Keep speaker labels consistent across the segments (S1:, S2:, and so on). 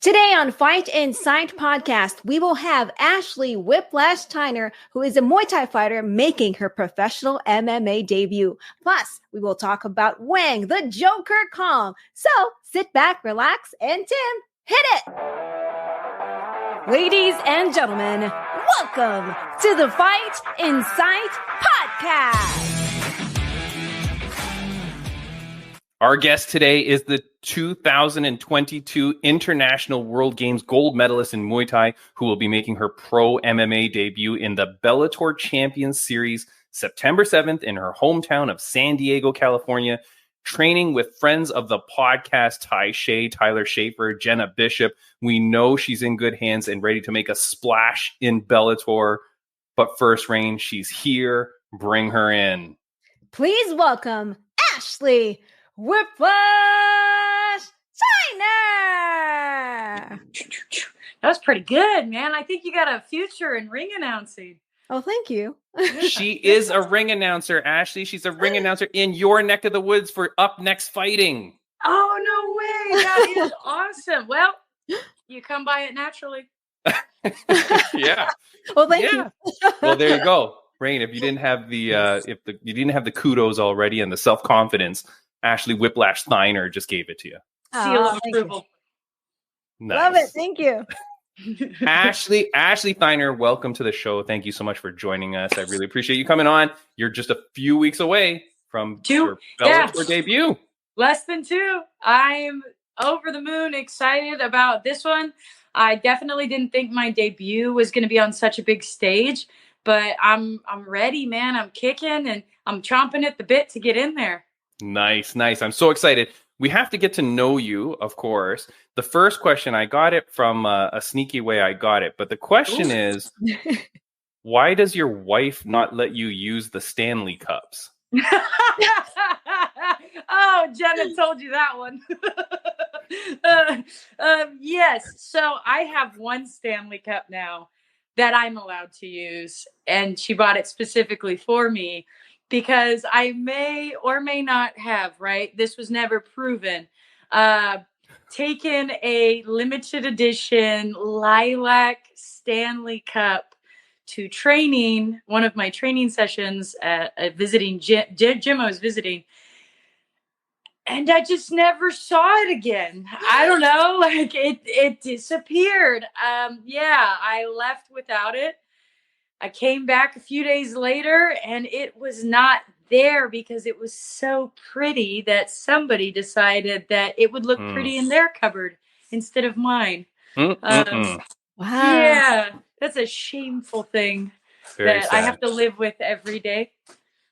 S1: Today on Fight Insight podcast, we will have Ashley Whiplash Tyner, who is a Muay Thai fighter making her professional MMA debut. Plus, we will talk about Wang, the Joker Kong. So sit back, relax, and Tim, hit it! Ladies and gentlemen, welcome to the Fight Insight podcast.
S2: Our guest today is the 2022 International World Games gold medalist in Muay Thai, who will be making her pro MMA debut in the Bellator Champions Series September 7th in her hometown of San Diego, California, training with friends of the podcast, Ty Shea, Tyler Schaefer, Jenna Bishop. We know she's in good hands and ready to make a splash in Bellator. But first, Raine, she's here. Bring her in.
S1: Please welcome Ashley Whiplash Tyner.
S3: That was pretty good, man. I think you got a future in ring announcing.
S1: Oh, thank you.
S2: She is a ring announcer, Ashley. She's a ring announcer in your neck of the woods for Up Next Fighting.
S3: Oh, no way. That is awesome. Well, you come by it naturally.
S2: Yeah.
S1: Well, thank you.
S2: Well, there you go. Raine, if you didn't have you didn't have the kudos already and the self-confidence, Ashley Whiplash Tyner just gave it to you.
S3: Seal of approval.
S2: Nice.
S1: Love it. Thank you.
S2: Ashley Tyner, welcome to the show. Thank you so much for joining us. I really appreciate you coming on. You're just a few weeks away from your Bellator debut.
S3: Less than 2. I'm over the moon excited about this one. I definitely didn't think my debut was going to be on such a big stage, but I'm ready, man. I'm kicking and I'm chomping at the bit to get in there.
S2: Nice. I'm so excited. We have to get to know you, of course. The first question, I got it from a sneaky way I got it. But the question is, why does your wife not let you use the Stanley Cups?
S3: Oh, Jenna told you that one. Yes. So I have one Stanley Cup now that I'm allowed to use. And she bought it specifically for me because I may or may not have, right? This was never proven. Taken a limited edition lilac Stanley Cup to training, one of my training sessions at a visiting gym I was visiting. And I just never saw it again. I don't know, like it disappeared. I left without it. I came back a few days later and it was not there because it was so pretty that somebody decided that it would look pretty in their cupboard instead of mine.
S1: Wow.
S3: Yeah, that's a shameful thing
S2: Very sad.
S3: I have to live with every day.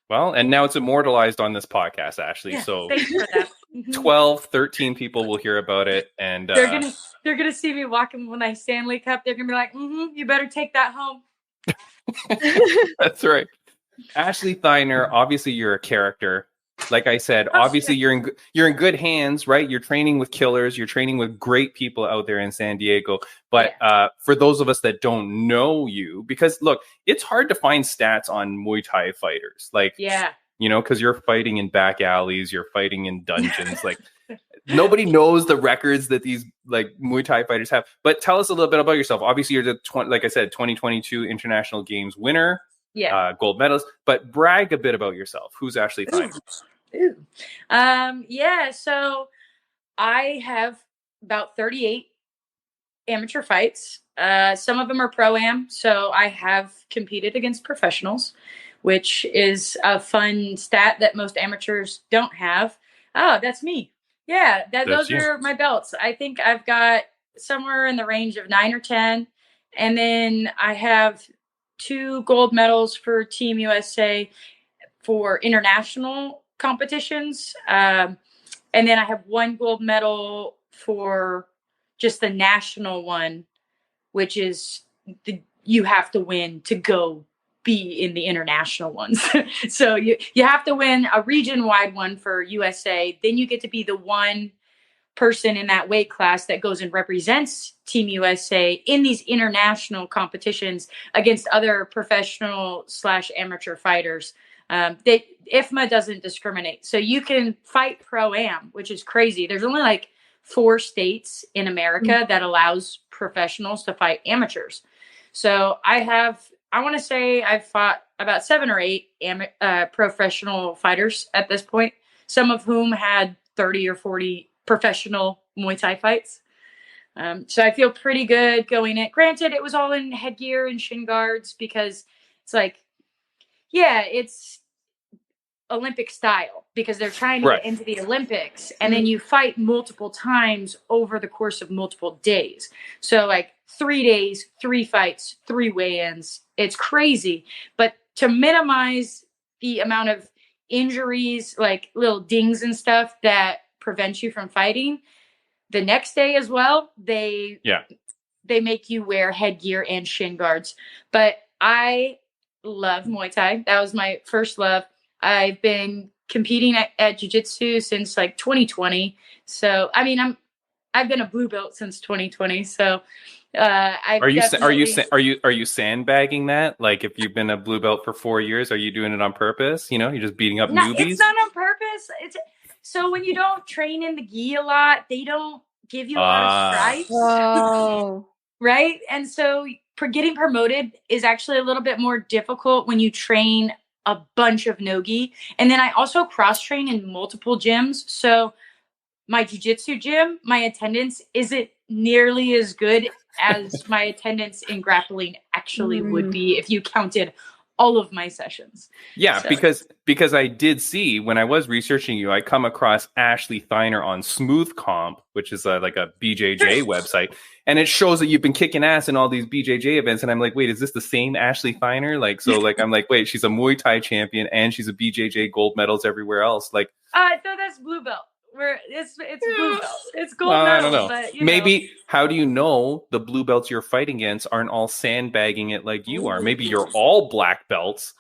S2: Well, and now it's immortalized on this podcast, Ashley.
S3: Yeah,
S2: so
S3: thanks for that.
S2: 12, 13 people will hear about it. And
S3: they're gonna see me walking with my Stanley Cup. They're gonna be like, you better take that home.
S2: That's right. Ashley Tyner, obviously you're a character. Like I said, obviously you're in good hands, right? You're training with killers. You're training with great people out there in San Diego. But for those of us that don't know you, because look, it's hard to find stats on Muay Thai fighters. Like, because you're fighting in back alleys, you're fighting in dungeons. Like, nobody knows the records that these like Muay Thai fighters have. But tell us a little bit about yourself. Obviously, you're the 2022 International Games winner. Gold medalist, but brag a bit about yourself. Who's Ashley Tyner?
S3: So I have about 38 amateur fights. Some of them are pro-am, so I have competed against professionals, which is a fun stat that most amateurs don't have. Oh, that's me. Yeah, those are my belts. I think I've got somewhere in the range of 9 or 10, and then I have 2 gold medals for Team USA for international competitions. And then I have 1 gold medal for just the national one, which is you have to win to go be in the international ones. So you have to win a region-wide one for USA. Then you get to be the one person in that weight class that goes and represents Team USA in these international competitions against other professional / amateur fighters. IFMA doesn't discriminate. So you can fight pro-am, which is crazy. There's only like 4 states in America that allows professionals to fight amateurs. So I want to say I've fought about 7 or 8 professional fighters at this point, some of whom had 30 or 40 professional Muay Thai fights. So I feel pretty good going in. Granted, it was all in headgear and shin guards because it's like, yeah, it's Olympic style because they're trying to get into the Olympics, and then you fight multiple times over the course of multiple days. So like 3 days, 3 fights, 3 weigh-ins. It's crazy. But to minimize the amount of injuries, like little dings and stuff that prevent you from fighting, the next day as well, they make you wear headgear and shin guards. But I love Muay Thai. That was my first love. I've been competing at jiu-jitsu since like 2020. So, I mean, I've been a blue belt since 2020. So, are
S2: you sandbagging that? Like, if you've been a blue belt for 4 years, are you doing it on purpose? You know, you're just beating up newbies.
S3: It's not on purpose. So when you don't train in the gi a lot, they don't give you a lot of stripes.
S1: Oh.
S3: Right? And so getting promoted is actually a little bit more difficult when you train a bunch of no-gi. And then I also cross-train in multiple gyms. So my jiu-jitsu gym, my attendance isn't nearly as good as my attendance in grappling actually would be if you counted all of my sessions.
S2: Yeah, so. because I did see when I was researching you, I come across Ashley Thiner on Smooth Comp, which is like a BJJ website, and it shows that you've been kicking ass in all these BJJ events, and I'm like, wait, is this the same Ashley Thiner? Like, so like I'm like, wait, she's a Muay Thai champion and she's a BJJ gold medals everywhere else. Like,
S3: I thought that's blue belt. It's blue belt. It's gold medal.
S2: I don't know.
S3: But,
S2: maybe how do you know the blue belts you're fighting against aren't all sandbagging it like you are? Maybe you're all black belts,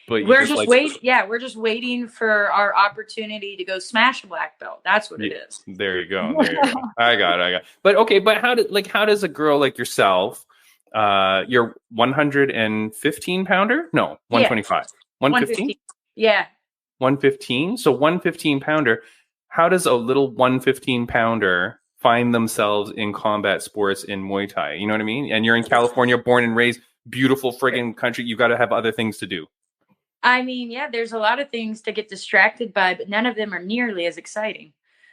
S2: but
S3: we're just waiting. Yeah, we're just waiting for our opportunity to go smash a black belt. That's what it is.
S2: There you go. I got it. But okay, but how does a girl like yourself? You're 115 pounder? No, 125. 115?
S3: Yeah.
S2: 115. So 115 pounder. How does a little 115 pounder find themselves in combat sports in Muay Thai? You know what I mean? And you're in California, born and raised, beautiful friggin' country. You got to have other things to do.
S3: I mean, yeah, there's a lot of things to get distracted by, but none of them are nearly as exciting.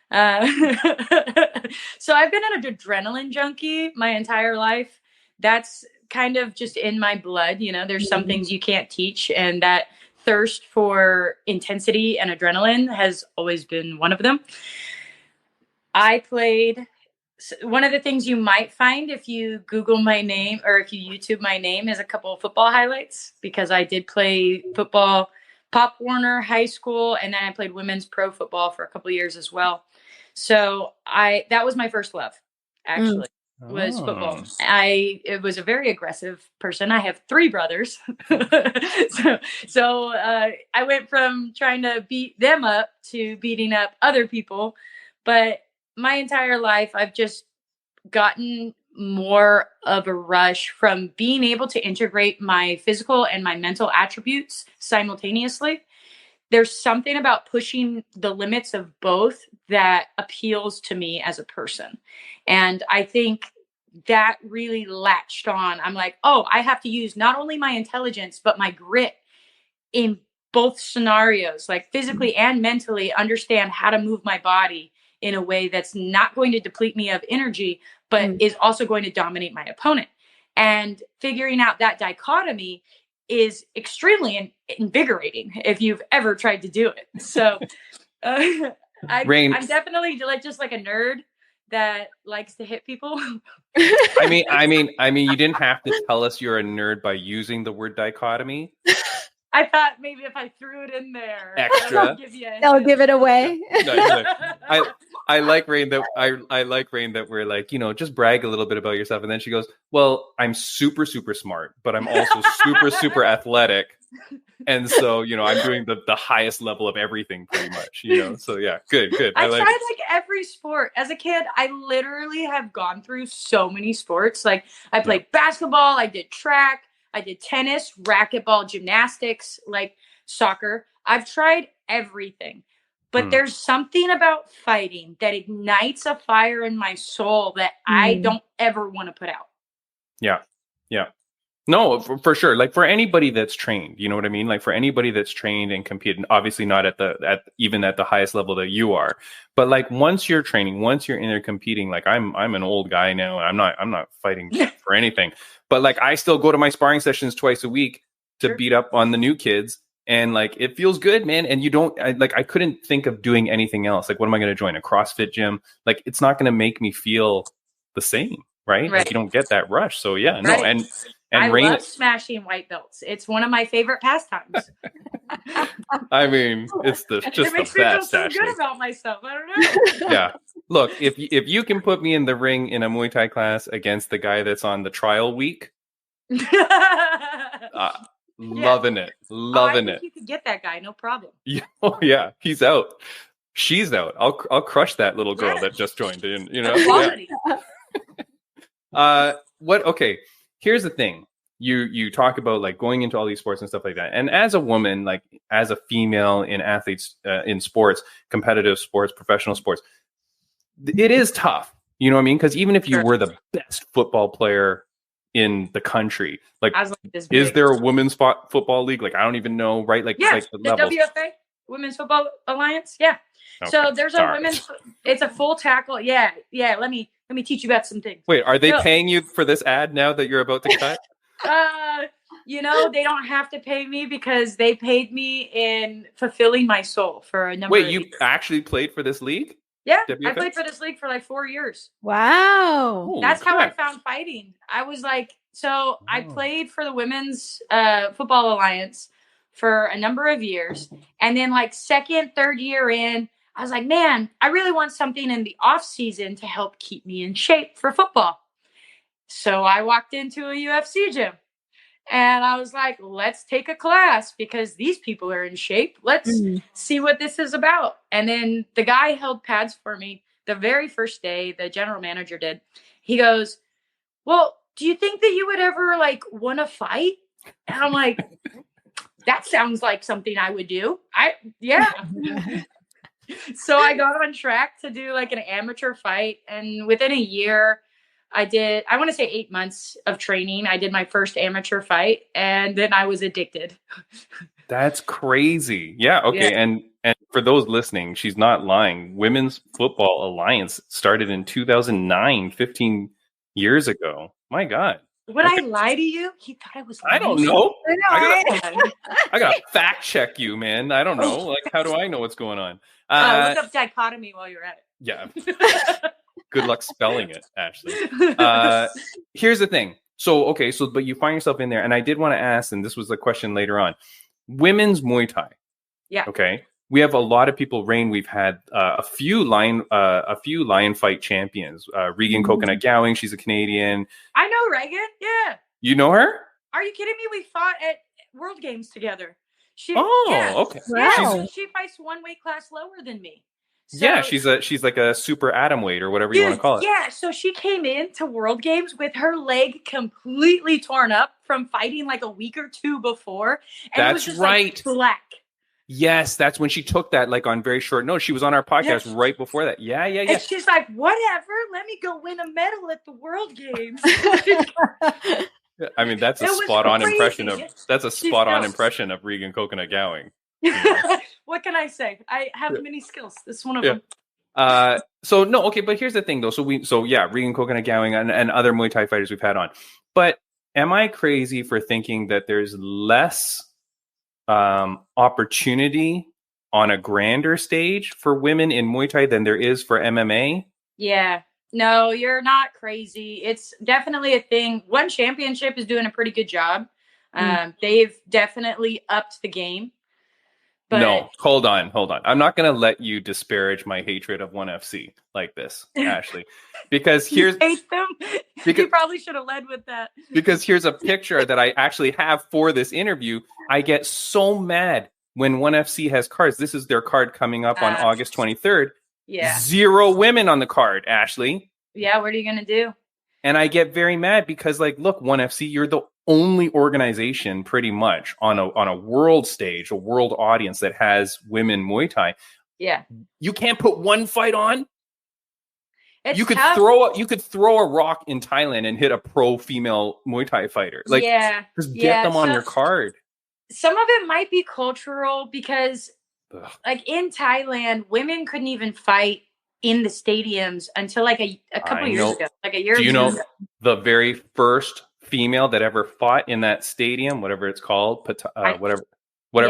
S3: So I've been an adrenaline junkie my entire life. That's kind of just in my blood. You know, there's some things you can't teach, and that thirst for intensity and adrenaline has always been one of them. One of the things you might find if you Google my name or if you YouTube my name is a couple of football highlights, because I did play football, Pop Warner high school, and then I played women's pro football for a couple of years as well. So that was my first love, actually. Was football. I was a very aggressive person. I have 3 brothers. so I went from trying to beat them up to beating up other people. But my entire life, I've just gotten more of a rush from being able to integrate my physical and my mental attributes simultaneously. There's something about pushing the limits of both that appeals to me as a person. And I think that really latched on. I'm like, oh, I have to use not only my intelligence, but my grit in both scenarios, like physically and mentally understand how to move my body in a way that's not going to deplete me of energy, but is also going to dominate my opponent. And figuring out that dichotomy is extremely invigorating if you've ever tried to do it. So I'm definitely just like a nerd that likes to hit people.
S2: I mean, you didn't have to tell us you're a nerd by using the word dichotomy.
S3: I thought maybe if I threw it in there,
S2: extra,
S1: they'll give it away.
S2: I like Raine that I like Raine that we're like, you know, just brag a little bit about yourself, and then she goes, "Well, I'm super smart, but I'm also super athletic, and so you know, I'm doing the highest level of everything, pretty much, you know." So yeah, good.
S3: I tried like every sport as a kid. I literally have gone through so many sports. Like I played basketball, I did track. I did tennis, racquetball, gymnastics, like soccer. I've tried everything. But there's something about fighting that ignites a fire in my soul that I don't ever want to put out.
S2: Yeah. Yeah. No, for sure. Like for anybody that's trained, you know what I mean? Like for anybody that's trained and competed, obviously not even at the highest level that you are, but like once you're training, once you're in there competing, like I'm an old guy now. I'm not fighting for anything, but like I still go to my sparring sessions twice a week to beat up on the new kids. And like, it feels good, man. And I couldn't think of doing anything else. Like, what am I going to join? A CrossFit gym? Like, it's not going to make me feel the same. Right. Like you don't get that rush. So yeah, no. And
S3: I
S2: Raine,
S3: love smashing white belts. It's one of my favorite pastimes.
S2: I mean, it's just
S3: it makes
S2: the
S3: me
S2: best.
S3: feel so good about myself. I don't know.
S2: Yeah. Look, if you can put me in the ring in a Muay Thai class against the guy that's on the trial week, loving it.
S3: I think you could get that guy, no problem.
S2: Yeah, yeah, he's out. She's out. I'll crush that little girl that just joined in. You know. Yeah. Okay. Here's the thing. You talk about like going into all these sports and stuff like that. And as a woman, like as a female in athletes in sports, competitive sports, professional sports, it is tough. You know what I mean? Because even if you were the best football player in the country, like is there a women's football league? Like I don't even know, right? Like
S3: yeah,
S2: like
S3: the WFA, Women's Football Alliance. Yeah. Okay, so there's a women's. It's a full tackle. Yeah. Let me teach you about some things.
S2: Wait, are they paying you for this ad now that you're about to cut?
S3: They don't have to pay me because they paid me in fulfilling my soul for a number of years.
S2: Wait, you actually played for this league?
S3: Yeah, I played for this league for like 4 years.
S1: Wow.
S3: That's how I found fighting. I was like, I played for the Women's Football Alliance for a number of years. And then like second, third year in, I was like, man, I really want something in the off season to help keep me in shape for football. So I walked into a UFC gym and I was like, let's take a class because these people are in shape. Let's see what this is about. And then the guy held pads for me the very first day, the general manager did. He goes, well, do you think that you would ever like want to fight? And I'm like, that sounds like something I would do. Yeah. So I got on track to do like an amateur fight. And within a year, I want to say 8 months of training. I did my first amateur fight and then I was addicted.
S2: That's crazy. Yeah. Okay. Yeah. And for those listening, she's not lying. Women's Football Alliance started in 2009, 15 years ago. My God.
S3: Would I lie to you? He thought I was lying.
S2: I don't know. I gotta fact check you, man. I don't know. Like, how do I know what's going on?
S3: Look up dichotomy while you're at it.
S2: Yeah. Good luck spelling it, Ashley. Here's the thing. But you find yourself in there, and I did want to ask, and this was the question later on. Women's Muay Thai.
S3: Yeah.
S2: Okay. We have a lot of people. Raine, we've had a few lion fight champions. Regan Coconut Gowing, she's a Canadian.
S3: I know Regan. Yeah.
S2: You know her?
S3: Are you kidding me? We fought at World Games together.
S2: Okay.
S3: Wow. She fights one weight class lower than me.
S2: So, yeah, she's like a super atom weight or whatever you want to call it.
S3: Yeah, so she came in to World Games with her leg completely torn up from fighting like a week or two before. And
S2: that's
S3: it was just
S2: right.
S3: Like black.
S2: Yes, that's when she took that like on very short notice. She was on our podcast right before that. Yeah.
S3: And she's like, whatever, let me go win a medal at the World Games.
S2: I mean, that's a spot on impression of Regan Coconut Gowing. You know?
S3: What can I say? I have many skills. This is one of them.
S2: But here's the thing though. Regan Coconut Gowing and other Muay Thai fighters we've had on. But am I crazy for thinking that there's less opportunity on a grander stage for women in Muay Thai than there is for MMA?
S3: Yeah. No, you're not crazy. It's definitely a thing. One Championship is doing a pretty good job. They've definitely upped the game. But...
S2: No, hold on. I'm not going to let you disparage my hatred of 1FC like this, Ashley. Because
S3: you hate them? You probably should have led with that.
S2: Because here's a picture that I actually have for this interview. I get so mad when 1FC has cards. This is their card coming up on August 23rd.
S3: Yeah.
S2: 0 women on the card, Ashley.
S3: Yeah, what are you going to do?
S2: And I get very mad because, like, look, 1FC, you're the only organization pretty much on a world stage, a world audience that has women Muay Thai.
S3: Yeah.
S2: You can't put one fight on.
S3: It's
S2: you could
S3: tough.
S2: throw a rock in Thailand and hit a pro female Muay Thai fighter. Like, just get them on your card.
S3: Some of it might be cultural because,
S2: Ugh.
S3: like in Thailand, women couldn't even fight in the stadiums until like a couple years ago, like a year.
S2: Do you
S3: or
S2: know
S3: ago.
S2: the very first female that ever fought in that stadium, whatever it's called, whatever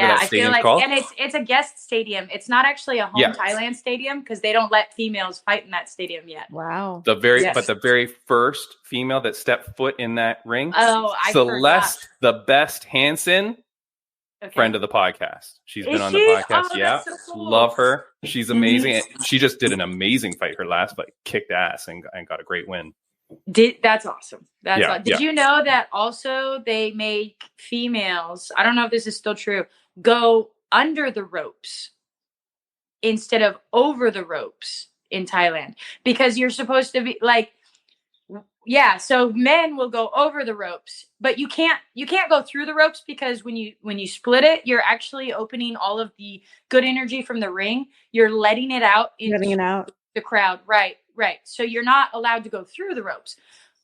S2: that stadium's called?
S3: And it's a guest stadium. It's not actually a home Thailand stadium because they don't let females fight in that stadium yet.
S1: Wow.
S2: But the very first female that stepped foot in that ring,
S3: Celeste,
S2: the Best Hansen, friend of the podcast. She's been on the podcast.
S3: So cool.
S2: Love her. She's amazing. And she just did an amazing fight. Her last fight kicked ass and got a great win.
S3: That's awesome. Did you know that also they make females, I don't know if this is still true, go under the ropes instead of over the ropes in Thailand? Because you're supposed to be like, so men will go over the ropes, but you can't go through the ropes because when you split it, you're actually opening all of the good energy from the ring. You're letting it out into the crowd. Right. So you're not allowed to go through the ropes,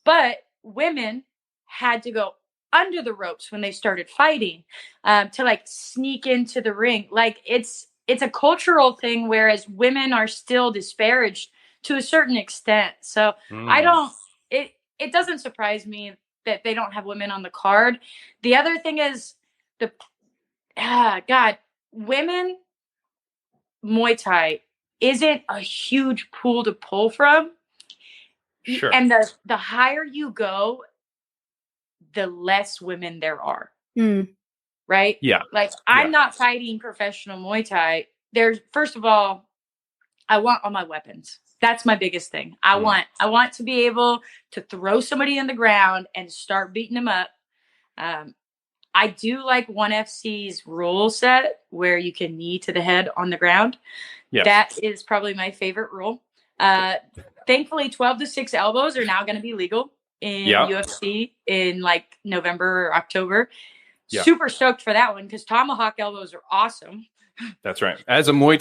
S3: but women had to go under the ropes when they started fighting to like sneak into the ring. Like it's a cultural thing, whereas women are still disparaged to a certain extent. So it doesn't surprise me that they don't have women on the card. The other thing is women Muay Thai isn't a huge pool to pull from.
S2: Sure.
S3: And the higher you go, the less women there are. Right?
S2: Yeah.
S3: Like I'm not fighting professional Muay Thai. First of all, I want all my weapons. That's my biggest thing. I want to be able to throw somebody in the ground and start beating them up. I do like 1FC's rule set where you can knee to the head on the ground. Yeah. That is probably my favorite rule. Thankfully, 12 to 6 elbows are now going to be legal in UFC in like November or October. Yeah. Super stoked for that one because tomahawk elbows are awesome.
S2: That's right. As a Muay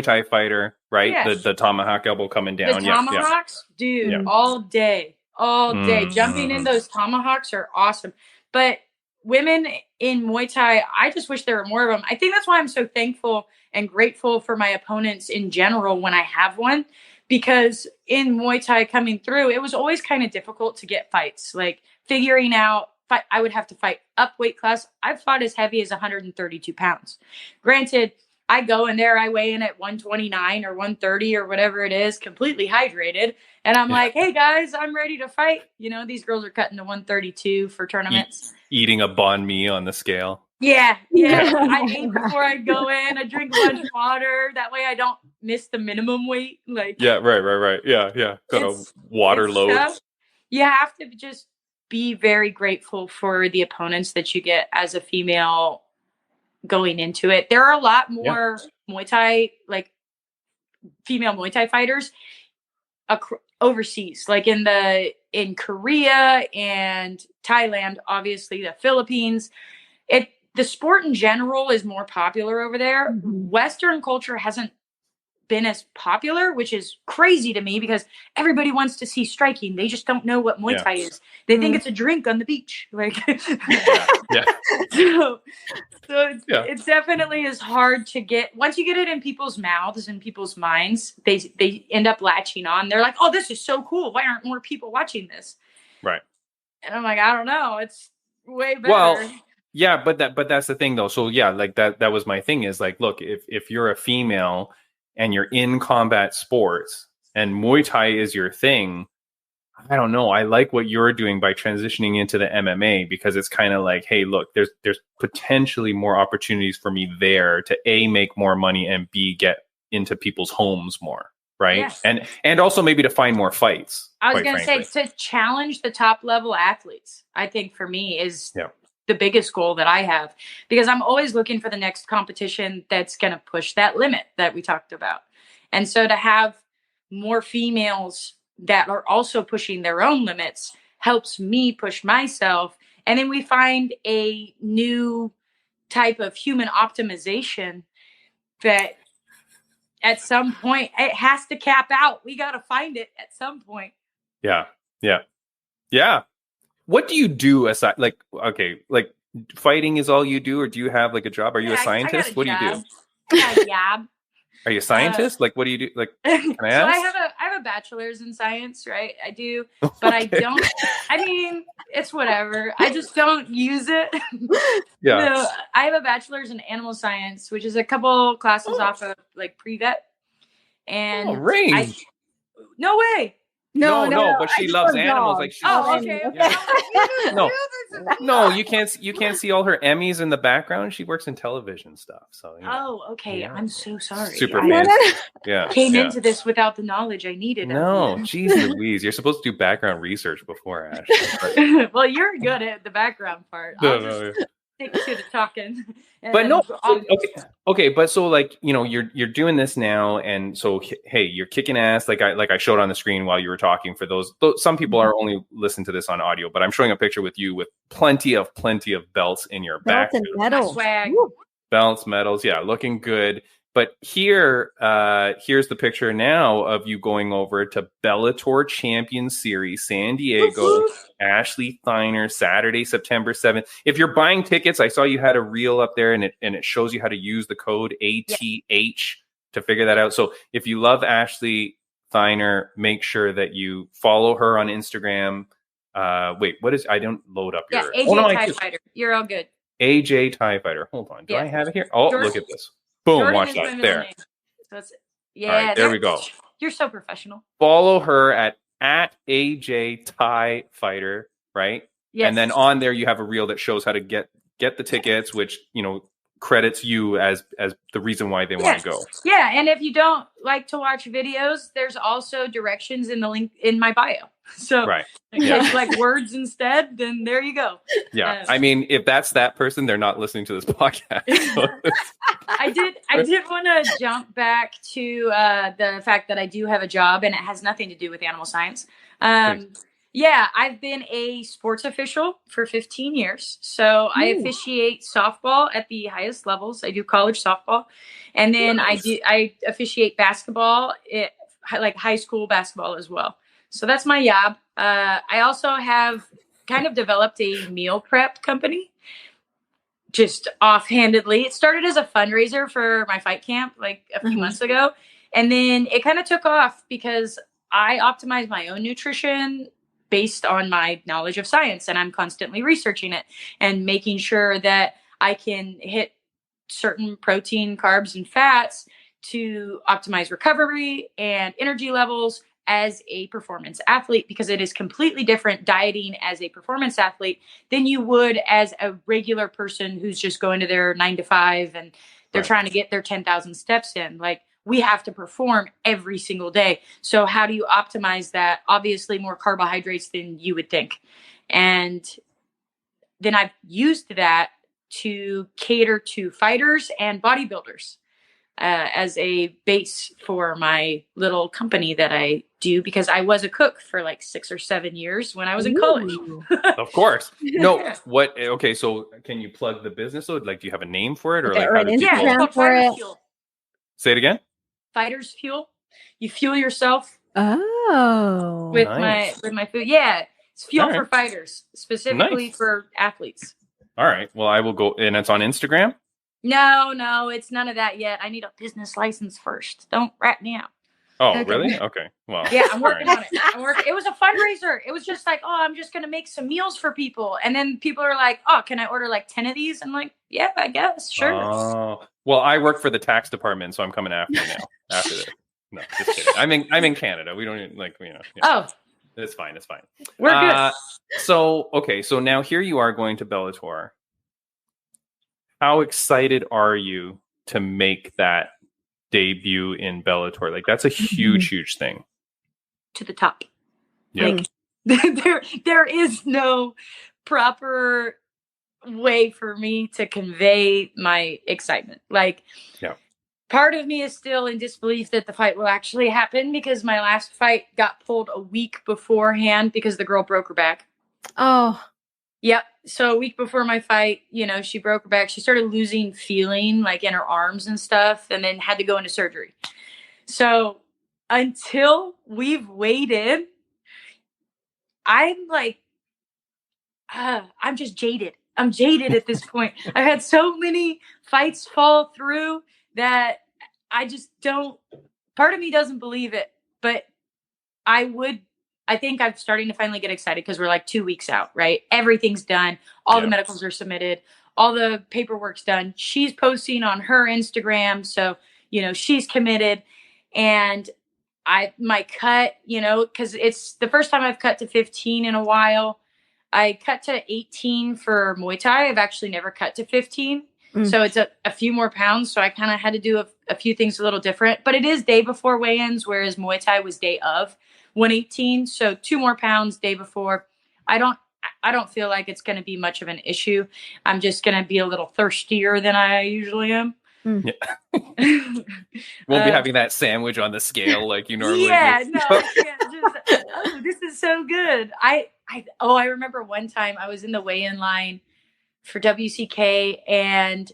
S2: Thai fighter, right? Yes. The tomahawk elbow coming down.
S3: The tomahawks, dude, all day. Jumping in those tomahawks are awesome. But women in Muay Thai, I just wish there were more of them. I think that's why I'm so thankful and grateful for my opponents in general when I have one. Because in Muay Thai coming through, it was always kind of difficult to get fights. Like figuring out, I would have to fight up weight class. I've fought as heavy as 132 pounds. Granted, I go in there, I weigh in at 129 or 130 or whatever it is, completely hydrated. And I'm like, hey guys, I'm ready to fight. You know, these girls are cutting to 132 for tournaments.
S2: Eating a banh mi on the scale.
S3: Yeah. I eat before I go in. I drink a bunch of water. That way I don't miss the minimum weight. Like,
S2: yeah, right. Yeah. Got a water load.
S3: Tough. You have to just be very grateful for the opponents that you get as a female going into it. There are a lot more Muay Thai, like female Muay Thai fighters overseas, like in Korea and Thailand, obviously the Philippines. The sport in general is more popular over there. Mm-hmm. Western culture hasn't been as popular, which is crazy to me because everybody wants to see striking. They just don't know what Muay Thai is. They think it's a drink on the beach. Like, So it definitely is hard to get. Once you get it in people's mouths and people's minds, they end up latching on. They're like, "Oh, this is so cool. Why aren't more people watching this?"
S2: Right.
S3: And I'm like, I don't know. It's way better.
S2: Well, yeah, but that's the thing though. So yeah, like that was my thing is like, look, if you're a female and you're in combat sports and Muay Thai is your thing, I don't know. I like what you're doing by transitioning into the MMA because it's kind of like, hey, look, there's potentially more opportunities for me there to A, make more money and B, get into people's homes more. Right. Yes. And also maybe to find more fights.
S3: I was going to say to challenge the top level athletes, I think for me is the biggest goal that I have, because I'm always looking for the next competition that's going to push that limit that we talked about. And so to have more females that are also pushing their own limits helps me push myself. And then we find a new type of human optimization that at some point, it has to cap out. We got to find it at some point.
S2: Yeah. What do you do aside, like, okay, like fighting is all you do, or do you have like a job? Are you a scientist? What do you do?
S3: Yeah.
S2: Are you a scientist? Like, what do you do? Like, can I
S3: so
S2: ask?
S3: I have a bachelor's in science, right? I do, but I don't. I mean, it's whatever. I just don't use it.
S2: Yeah.
S3: So I have a bachelor's in animal science, which is a couple classes off of like pre-vet. And
S2: Raine.
S3: No way.
S2: No, but she loves animals. Like, she's
S3: okay.
S2: Yeah. No, you can't see all her Emmys in the background. She works in television stuff. So
S3: okay. Yeah. I'm so sorry.
S2: Super fancy. Yeah.
S3: Came into this without the knowledge I needed.
S2: No, geez Louise. You're supposed to do background research before, Ashley.
S3: Well, you're good at the background part. I'll just stick to the talking.
S2: But no, okay. But so, like, you know, you're doing this now, and so hey, you're kicking ass. Like I showed on the screen while you were talking. For those some people are only listening to this on audio, but I'm showing a picture with you with plenty of belts in your back.
S1: Belts and medals.
S3: Swag.
S2: Belts, medals, yeah, looking good. But here's the picture now of you going over to Bellator Champion Series, San Diego. Ashley Thiner, Saturday, September 7th. If you're buying tickets, I saw you had a reel up there, and it shows you how to use the code ATH to figure that out. So if you love Ashley Thiner, make sure that you follow her on Instagram. Wait, what is? I don't load up your.
S3: AJ TIE Fighter. You're all good.
S2: AJ TIE Fighter. Hold on. Do I have it here? Oh, look at this. Boom!
S3: Jordan,
S2: watch that there.
S3: So
S2: all right, there we go.
S3: You're so professional.
S2: Follow her at AJ TIE Fighter, right?
S3: Yes.
S2: And then on there you have a reel that shows how to get the tickets, which, you know, credits you as the reason why they want to go.
S3: Yeah, and if you don't like to watch videos, there's also directions in the link in my bio. So if like words instead, then there you go.
S2: Yeah. I mean, if that's that person, they're not listening to this podcast. So.
S3: I did want to jump back to the fact that I do have a job, and it has nothing to do with animal science. Yeah, I've been a sports official for 15 years. So I officiate softball at the highest levels. I do college softball. And then I officiate basketball, like high school basketball as well. So that's my job. I also have kind of developed a meal prep company, just offhandedly. It started as a fundraiser for my fight camp like a few months ago. And then it kind of took off because I optimize my own nutrition based on my knowledge of science, and I'm constantly researching it and making sure that I can hit certain protein, carbs, and fats to optimize recovery and energy levels as a performance athlete, because it is completely different dieting as a performance athlete than you would as a regular person who's just going to their 9 to 5 and they're trying to get their 10,000 steps in. Like, we have to perform every single day. So how do you optimize that? Obviously more carbohydrates than you would think. And then I've used that to cater to fighters and bodybuilders as a base for my little company that I do, because I was a cook for like 6 or 7 years when I was in college.
S2: Of course. No, okay, so can you plug the business? Like, do you have a name for it, or like,
S3: it's called Fuel.
S2: Say it again.
S3: Fighters Fuel. You fuel yourself.
S1: Oh,
S3: with my food. Yeah, it's fuel for fighters, specifically for athletes.
S2: All right. Well, I will go, and it's on Instagram.
S3: No, it's none of that yet. I need a business license first. Don't rat me out.
S2: Oh, okay. Really? Okay. Well,
S3: yeah, I'm working on it. It was a fundraiser. It was just like, I'm just going to make some meals for people. And then people are like, can I order like 10 of these? I'm like, yeah, I guess. Sure.
S2: Oh, well, I work for the tax department, so I'm coming after you now. After this. No, just kidding. I'm in Canada. We don't even, like, you know. Yeah.
S3: Oh.
S2: It's fine. It's fine.
S3: We're good.
S2: So now here you are going to Bellator. How excited are you to make that debut in Bellator? Like, that's a huge thing.
S3: To the top.
S2: Yeah.
S3: Like, there is no proper way for me to convey my excitement. Like, part of me is still in disbelief that the fight will actually happen, because my last fight got pulled a week beforehand because the girl broke her back.
S1: Oh.
S3: Yep. So a week before my fight, she broke her back. She started losing feeling like in her arms and stuff, and then had to go into surgery. So until we've weighed in, I'm like, I'm just jaded. I'm jaded at this point. I've had so many fights fall through that I just don't, part of me doesn't believe it, but I think I'm starting to finally get excited because we're like 2 weeks out, right? Everything's done. All the medicals are submitted. All the paperwork's done. She's posting on her Instagram. So, she's committed. And my cut, because it's the first time I've cut to 15 in a while. I cut to 18 for Muay Thai. I've actually never cut to 15. So it's a few more pounds. So I kind of had to do a few things a little different. But it is day before weigh-ins, whereas Muay Thai was day of 118. So 2 more pounds day before. I don't feel like it's going to be much of an issue. I'm just going to be a little thirstier than I usually am.
S2: Yeah. Won't be having that sandwich on the scale like you normally do.
S3: This is so good. I remember one time I was in the weigh-in line for WCK and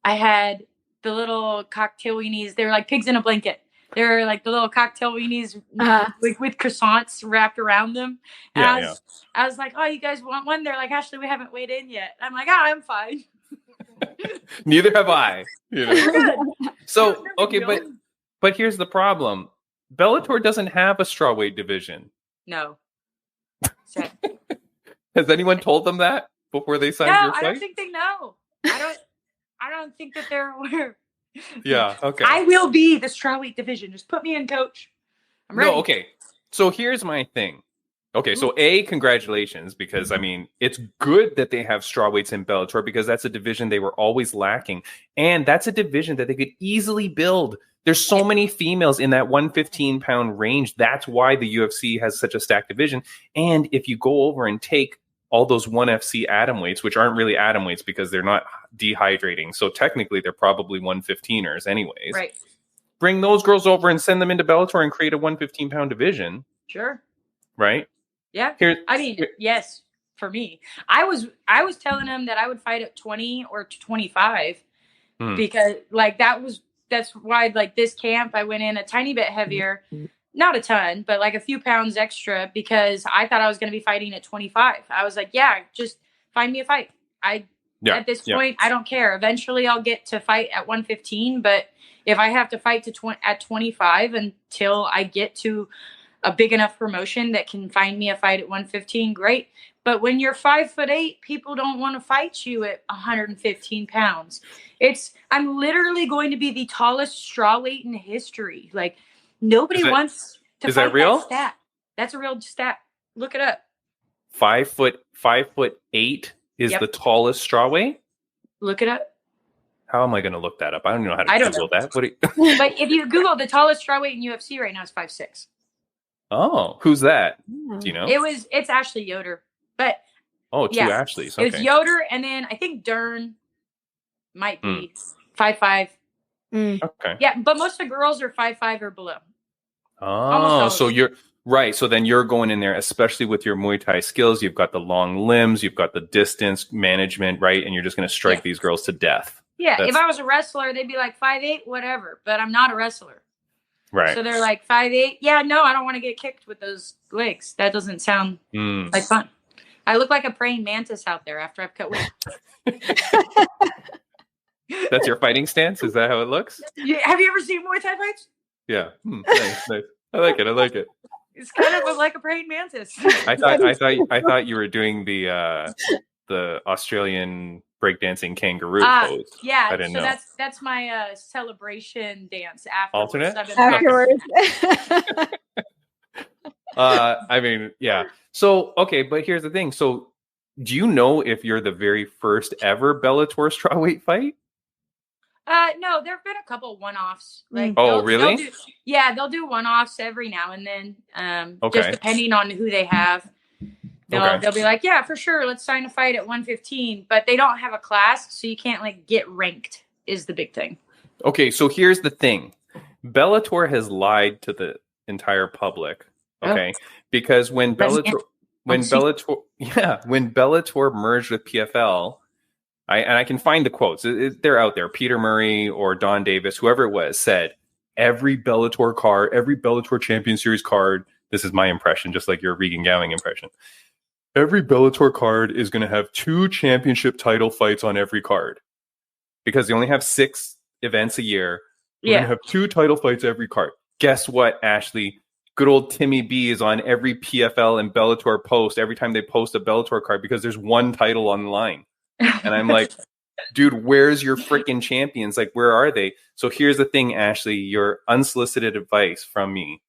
S3: I had the little cocktail weenies. They were like pigs in a blanket. They were like the little cocktail weenies with croissants wrapped around them. And I was like, oh, you guys want one? They're like, Ashley, we haven't weighed in yet. I'm like, I'm fine.
S2: Neither have I. So, okay, but here's the problem. Bellator doesn't have a strawweight division.
S3: No.
S2: Has anyone told them that before they signed your fight?
S3: I don't think they know. I don't think that they're aware.
S2: Yeah, okay.
S3: I will be the strawweight division. Just put me in, coach. I'm ready.
S2: No, okay. So here's my thing. Okay, so congratulations, because I mean, it's good that they have strawweights in Bellator because that's a division they were always lacking. And that's a division that they could easily build. There's so many females in that 115-pound range. That's why the UFC has such a stacked division. And if you go over and take all those 1FC atom weights, which aren't really atom weights because they're not dehydrating. So technically, they're probably 115ers anyways.
S3: Right.
S2: Bring those girls over and send them into Bellator and create a 115-pound division.
S3: Sure.
S2: Right?
S3: Yeah. Yes, for me. I was telling them that I would fight at 20 or 25 because that's why like this camp I went in a tiny bit heavier, not a ton, but like a few pounds extra because I thought I was going to be fighting at 25. I was like, yeah, just find me a fight. At this point, I don't care. Eventually I'll get to fight at 115, but if I have to fight at 25 until I get to a big enough promotion that can find me a fight at 115, great. But when you're 5'8", people don't want to fight you at 115 pounds. I'm literally going to be the tallest strawweight in history. Like nobody wants to fight
S2: that real?
S3: That stat. That's a real stat. Look it up.
S2: 5'8" is the tallest strawweight?
S3: Look it up.
S2: How am I going to look that up? I don't know how to Google that.
S3: But if you Google the tallest strawweight in UFC right now is 5'6".
S2: Oh, who's that? Do you know?
S3: It's Ashley Yoder. But
S2: two Ashleys. Okay.
S3: It was Yoder, and then I think Dern might be 5'5".
S2: Okay.
S3: Yeah, but most of the girls are 5'5" or below.
S2: Oh, so you're right. So then you're going in there, especially with your Muay Thai skills. You've got the long limbs, you've got the distance management, right? And you're just going to strike these girls to death. Yeah.
S3: If I was a wrestler, they'd be like 5'8", whatever. But I'm not a wrestler.
S2: Right.
S3: So they're like 5'8". Yeah, no, I don't want to get kicked with those legs. That doesn't sound like fun. I look like a praying mantis out there after I've cut weight.
S2: That's your fighting stance? Is that how it looks?
S3: Yeah. Have you ever seen Muay Thai fights?
S2: Yeah. Nice. I like it.
S3: It's kind of like a praying mantis.
S2: I thought you were doing the Australian breakdancing kangaroo pose.
S3: Yeah,
S2: I didn't know.
S3: That's my celebration dance afterwards.
S2: Alternate? I mean, yeah. So, okay, but here's the thing. So, do you know if you're the very first ever Bellator strawweight fight?
S3: No, there have been a couple one-offs. Like,
S2: really?
S3: They'll do one-offs every now and then. Just depending on who they have. They'll be like, yeah, for sure, let's sign a fight at 115. But they don't have a class, so you can't like get ranked is the big thing. Okay, so here's the thing. Bellator has lied to the entire public. Okay, because when Bellator merged with PFL, I can find the quotes. They're out there. Peter Murray or Don Davis, whoever it was, said
S2: every Bellator card, every Bellator Champion Series card. This is my impression, just like your Regan Gowing impression. Every Bellator card is going to have 2 championship title fights on every card because they only have 6 events a year. We're going to have 2 title fights every card. Guess what, Ashley? Good old Timmy B is on every PFL and Bellator post every time they post a Bellator card because there's 1 title on the line. And I'm like, dude, where's your freaking champions? Like, where are they? So here's the thing, Ashley, your unsolicited advice from me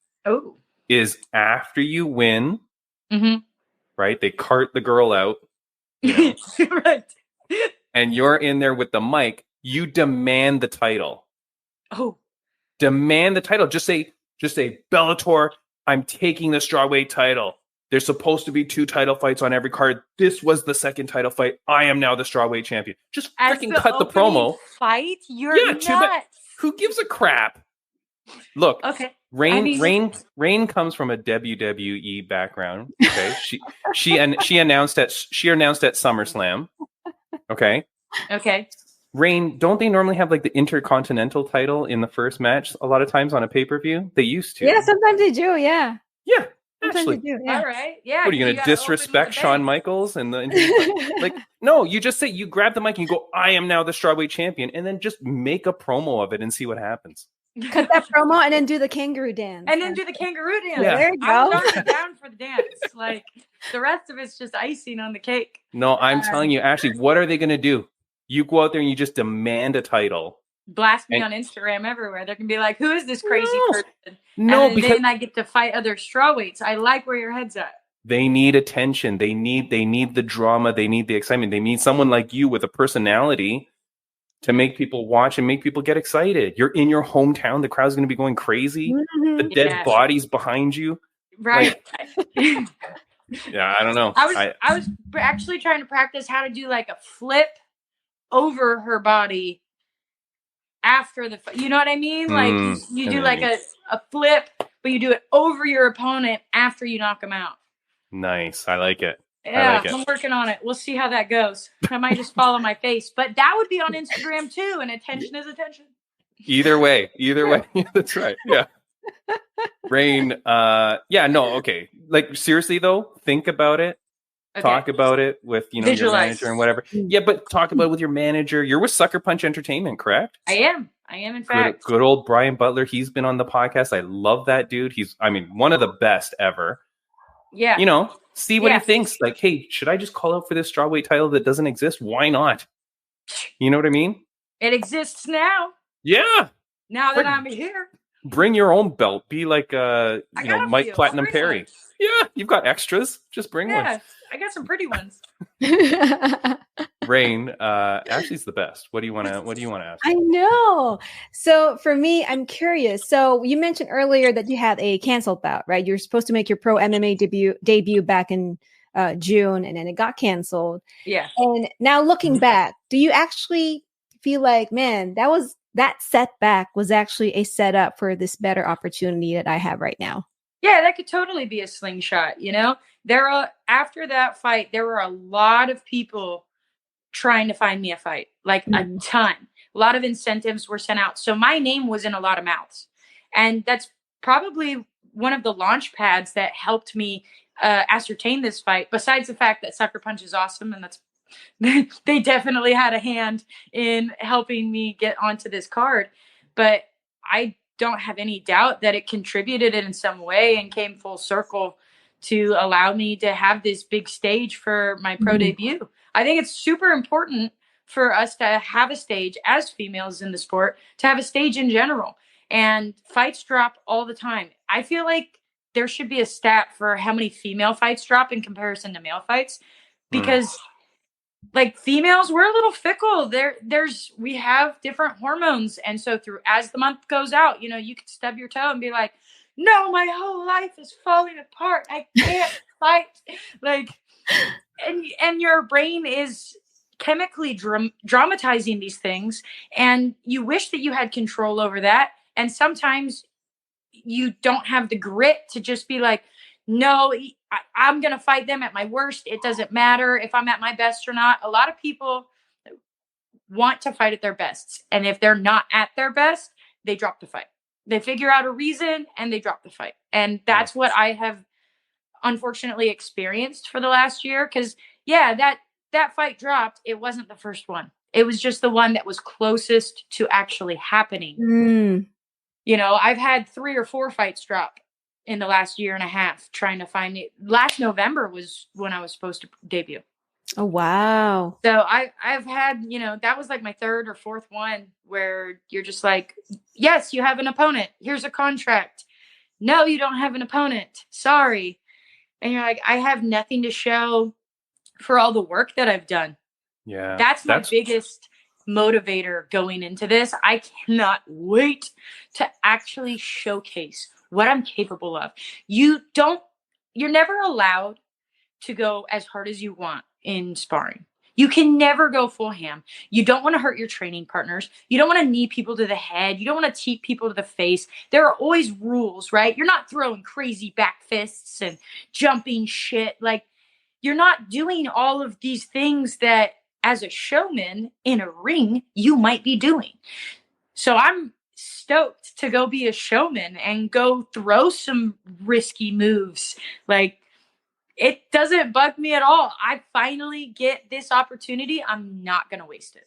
S2: is after you win, right? They cart the girl out, you know,
S3: right.
S2: and you're in there with the mic. You demand the title. Demand the title. Just say, Bellator, I'm taking the strawweight title. There's supposed to be 2 title fights on every card. This was the 2nd title fight. I am now the strawweight champion. Just freaking cut the promo.
S3: Fight? You're nuts.
S2: Who gives a crap? Look, Raine comes from a WWE background. Okay, she announced at SummerSlam. Okay. Raine, don't they normally have like the Intercontinental title in the first match a lot of times on a pay-per-view? They used to.
S1: Yeah, sometimes they do. Yeah.
S2: Yeah.
S1: Sometimes they do. Yeah.
S3: All right. Yeah.
S2: What are you going to disrespect Shawn Michaels and like? No, you just say you grab the mic and you go, "I am now the strawweight champion," and then just make a promo of it and see what happens.
S1: Cut that promo and then do the kangaroo dance.
S3: Yeah.
S1: There you go.
S3: I'm totally down for the dance. Like the rest of it's just icing on the cake.
S2: No, I'm telling you, Ashley, what are they going to do? You go out there and you just demand a title.
S3: Blast me on Instagram everywhere. They're going to be like, who is this crazy person?
S2: No,
S3: because then I get to fight other strawweights. I like where your head's at.
S2: They need attention. They need the drama. They need the excitement. They need someone like you with a personality to make people watch and make people get excited. You're in your hometown. The crowd's going to be going crazy. The dead bodies behind you.
S3: Right.
S2: Yeah, I don't know.
S3: I was actually trying to practice how to do like a flip over her body after the fight. You know what I mean? Like you do like a flip, but you do it over your opponent after you knock him out.
S2: Nice. I like it.
S3: Yeah, I'm working on it. We'll see how that goes. I might just follow my face, but that would be on Instagram too. And attention is attention.
S2: Either way. That's right. Yeah. Raine. Okay. Like seriously though, think about it. Okay. Talk about it with, your manager and whatever. Yeah, but talk about it with your manager. You're with Sucker Punch Entertainment, correct?
S3: I am in fact.
S2: Good old Brian Butler. He's been on the podcast. I love that dude. He's, one of the best ever.
S3: Yeah.
S2: See what he thinks. Like, hey, should I just call out for this strawweight title that doesn't exist? Why not? You know what I mean?
S3: It exists now.
S2: Yeah.
S3: Now that I'm here.
S2: Bring your own belt. Be like, Mike Platinum Perry. Yeah, you've got extras. Just bring one.
S3: I got some pretty ones.
S2: Raine, Ashley's the best. What do you want to ask?
S1: I know. So for me, I'm curious. So you mentioned earlier that you had a canceled bout, right? You're supposed to make your pro MMA debut back in June, and then it got canceled.
S3: Yeah.
S1: And now looking back, do you actually feel like, man, that setback was actually a setup for this better opportunity that I have right now?
S3: Yeah, that could totally be a slingshot. After that fight, there were a lot of people trying to find me a fight, like a ton. A lot of incentives were sent out. So my name was in a lot of mouths. And that's probably one of the launch pads that helped me ascertain this fight, besides the fact that Sucker Punch is awesome. And they definitely had a hand in helping me get onto this card. But I don't have any doubt that it contributed in some way and came full circle to allow me to have this big stage for my pro debut. I think it's super important for us to have a stage as females in the sport, to have a stage in general. And fights drop all the time. I feel like there should be a stat for how many female fights drop in comparison to male fights, because like females, we're a little fickle. We have different hormones. And so as the month goes out, you could stub your toe and be like, no, my whole life is falling apart. I can't fight. Like, and your brain is chemically dramatizing these things. And you wish that you had control over that. And sometimes you don't have the grit to just be like, no, I'm going to fight them at my worst. It doesn't matter if I'm at my best or not. A lot of people want to fight at their best. And if they're not at their best, they drop the fight. They figure out a reason and they drop the fight. And that's what I have unfortunately experienced for the last year. Cause yeah, that fight dropped. It wasn't the first one. It was just the one that was closest to actually happening. You know, I've had 3 or 4 fights drop in the last year and a half trying to find it. Last November was when I was supposed to debut.
S1: Oh, wow.
S3: So I've had, you know, that was like my 3rd or 4th one where you're just like, yes, you have an opponent. Here's a contract. No, you don't have an opponent. Sorry. And you're like, I have nothing to show for all the work that I've done.
S2: Yeah.
S3: That's my biggest motivator going into this. I cannot wait to actually showcase what I'm capable of. You're never allowed to go as hard as you want in sparring. You can never go full ham. You don't want to hurt your training partners. You don't want to knee people to the head. You don't want to teep people to the face. There are always rules, right? You're not throwing crazy back fists and jumping shit. Like, you're not doing all of these things that as a showman in a ring, you might be doing. So I'm stoked to go be a showman and go throw some risky moves. Like, it doesn't bug me at all. I finally get this opportunity. I'm not going to waste it.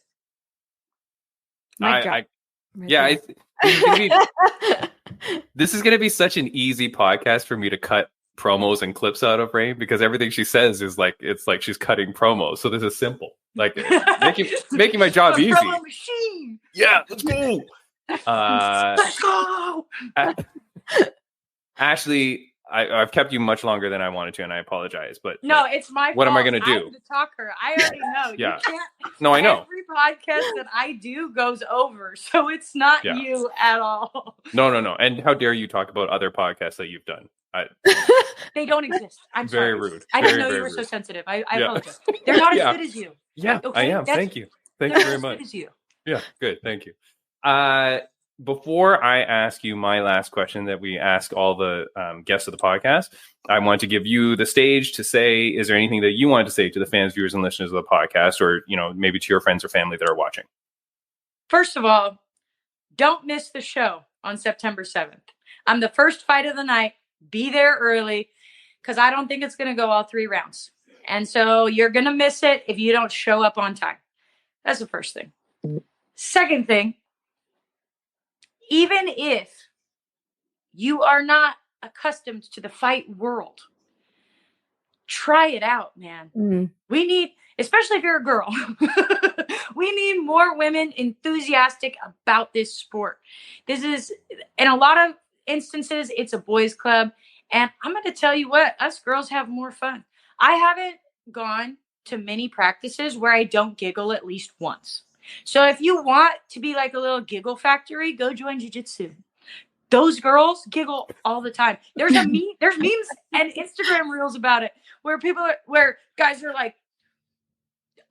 S2: This is going to be such an easy podcast for me to cut promos and clips out of Raine, because everything she says is like, it's like she's cutting promos. So this is simple, like making my job easy.
S3: Promo machine.
S2: Yeah, let's go.
S3: Let's go.
S2: Ashley, I've kept you much longer than I wanted to, and I apologize. But
S3: no,
S2: like,
S3: it's my fault.
S2: What am I going to do?
S3: I'm the talker. I already know.
S2: Yeah.
S3: You can't,
S2: no, I know.
S3: Every podcast that I do goes over, so it's not you at all.
S2: No. And how dare you talk about other podcasts that you've done?
S3: They don't exist. I'm
S2: very
S3: sorry.
S2: rude.
S3: I didn't know you were so sensitive. I apologize. They're not as good as you.
S2: Yeah,
S3: okay?
S2: I am. Thank you. Thank you very much.
S3: As good as you.
S2: Yeah, good. Thank you. Before I ask you my last question that we ask all the guests of the podcast, I want to give you the stage to say, is there anything that you wanted to say to the fans, viewers, and listeners of the podcast, or, you know, maybe to your friends or family that are watching?
S3: First of all, don't miss the show on September 7th. I'm the first fight of the night. Be there early, because I don't think it's going to go all 3 rounds. And so you're going to miss it if you don't show up on time. That's the first thing. Second thing, even if you are not accustomed to the fight world, try it out, man. We need, especially if you're a girl, we need more women enthusiastic about this sport. This is, in a lot of instances, it's a boys' club. And I'm going to tell you what, us girls have more fun. I haven't gone to many practices where I don't giggle at least once. So if you want to be like a little giggle factory, go join jiu-jitsu. Those girls giggle all the time. There's memes and Instagram reels about it where guys are like,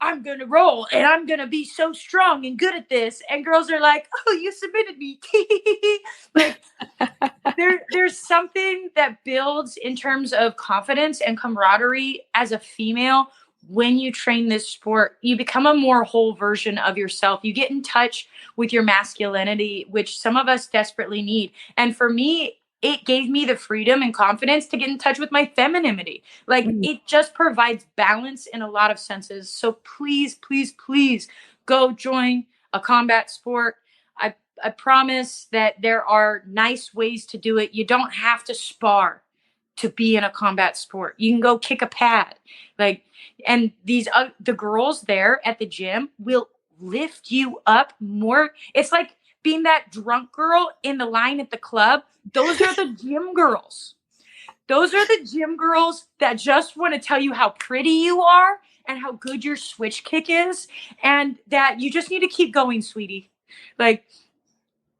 S3: I'm going to roll and I'm going to be so strong and good at this. And girls are like, oh, you submitted me. Like, there's something that builds in terms of confidence and camaraderie as a female. When you train this sport, you become a more whole version of yourself. You get in touch with your masculinity, which some of us desperately need. And for me, it gave me the freedom and confidence to get in touch with my femininity. Like, it just provides balance in a lot of senses. So please, please, please go join a combat sport. I promise that there are nice ways to do it. You don't have to spar to be in a combat sport. You can go kick a pad. And these the girls there at the gym will lift you up more. It's like being that drunk girl in the line at the club. Those are the gym girls. Those are the gym girls that just want to tell you how pretty you are and how good your switch kick is, and that you just need to keep going, sweetie. Like,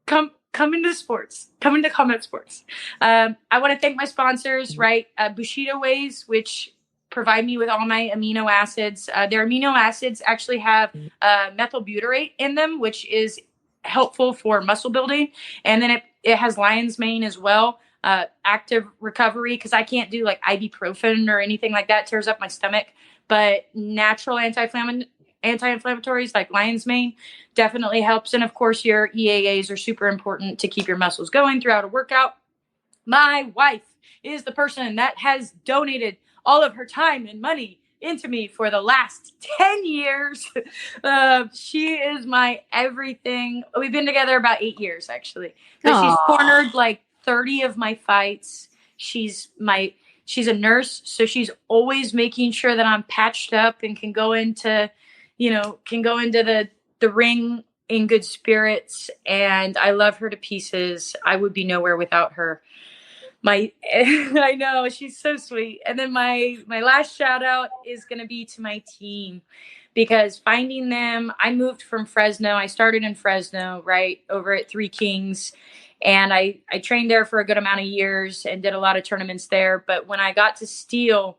S3: come into sports. Come into combat sports. I want to thank my sponsors, right? Bushido Ways, which provide me with all my amino acids. Their amino acids actually have methylbutyrate in them, which is helpful for muscle building. And then it has lion's mane as well. Active recovery, because I can't do like ibuprofen or anything like that. It tears up my stomach. But natural anti-inflammatories like lion's mane definitely helps. And of course, your EAAs are super important to keep your muscles going throughout a workout. My wife is the person that has donated all of her time and money into me for the last 10 years. She is my everything. We've been together about 8 years, actually. But she's cornered like 30 of my fights. She's a nurse, so she's always making sure that I'm patched up and can go into the ring in good spirits. And I love her to pieces. I would be nowhere without her. I know, she's so sweet. And then my last shout out is going to be to my team, because finding them, I moved from Fresno. I started in Fresno, right over at Three Kings. And I trained there for a good amount of years and did a lot of tournaments there. But when I got to Steel,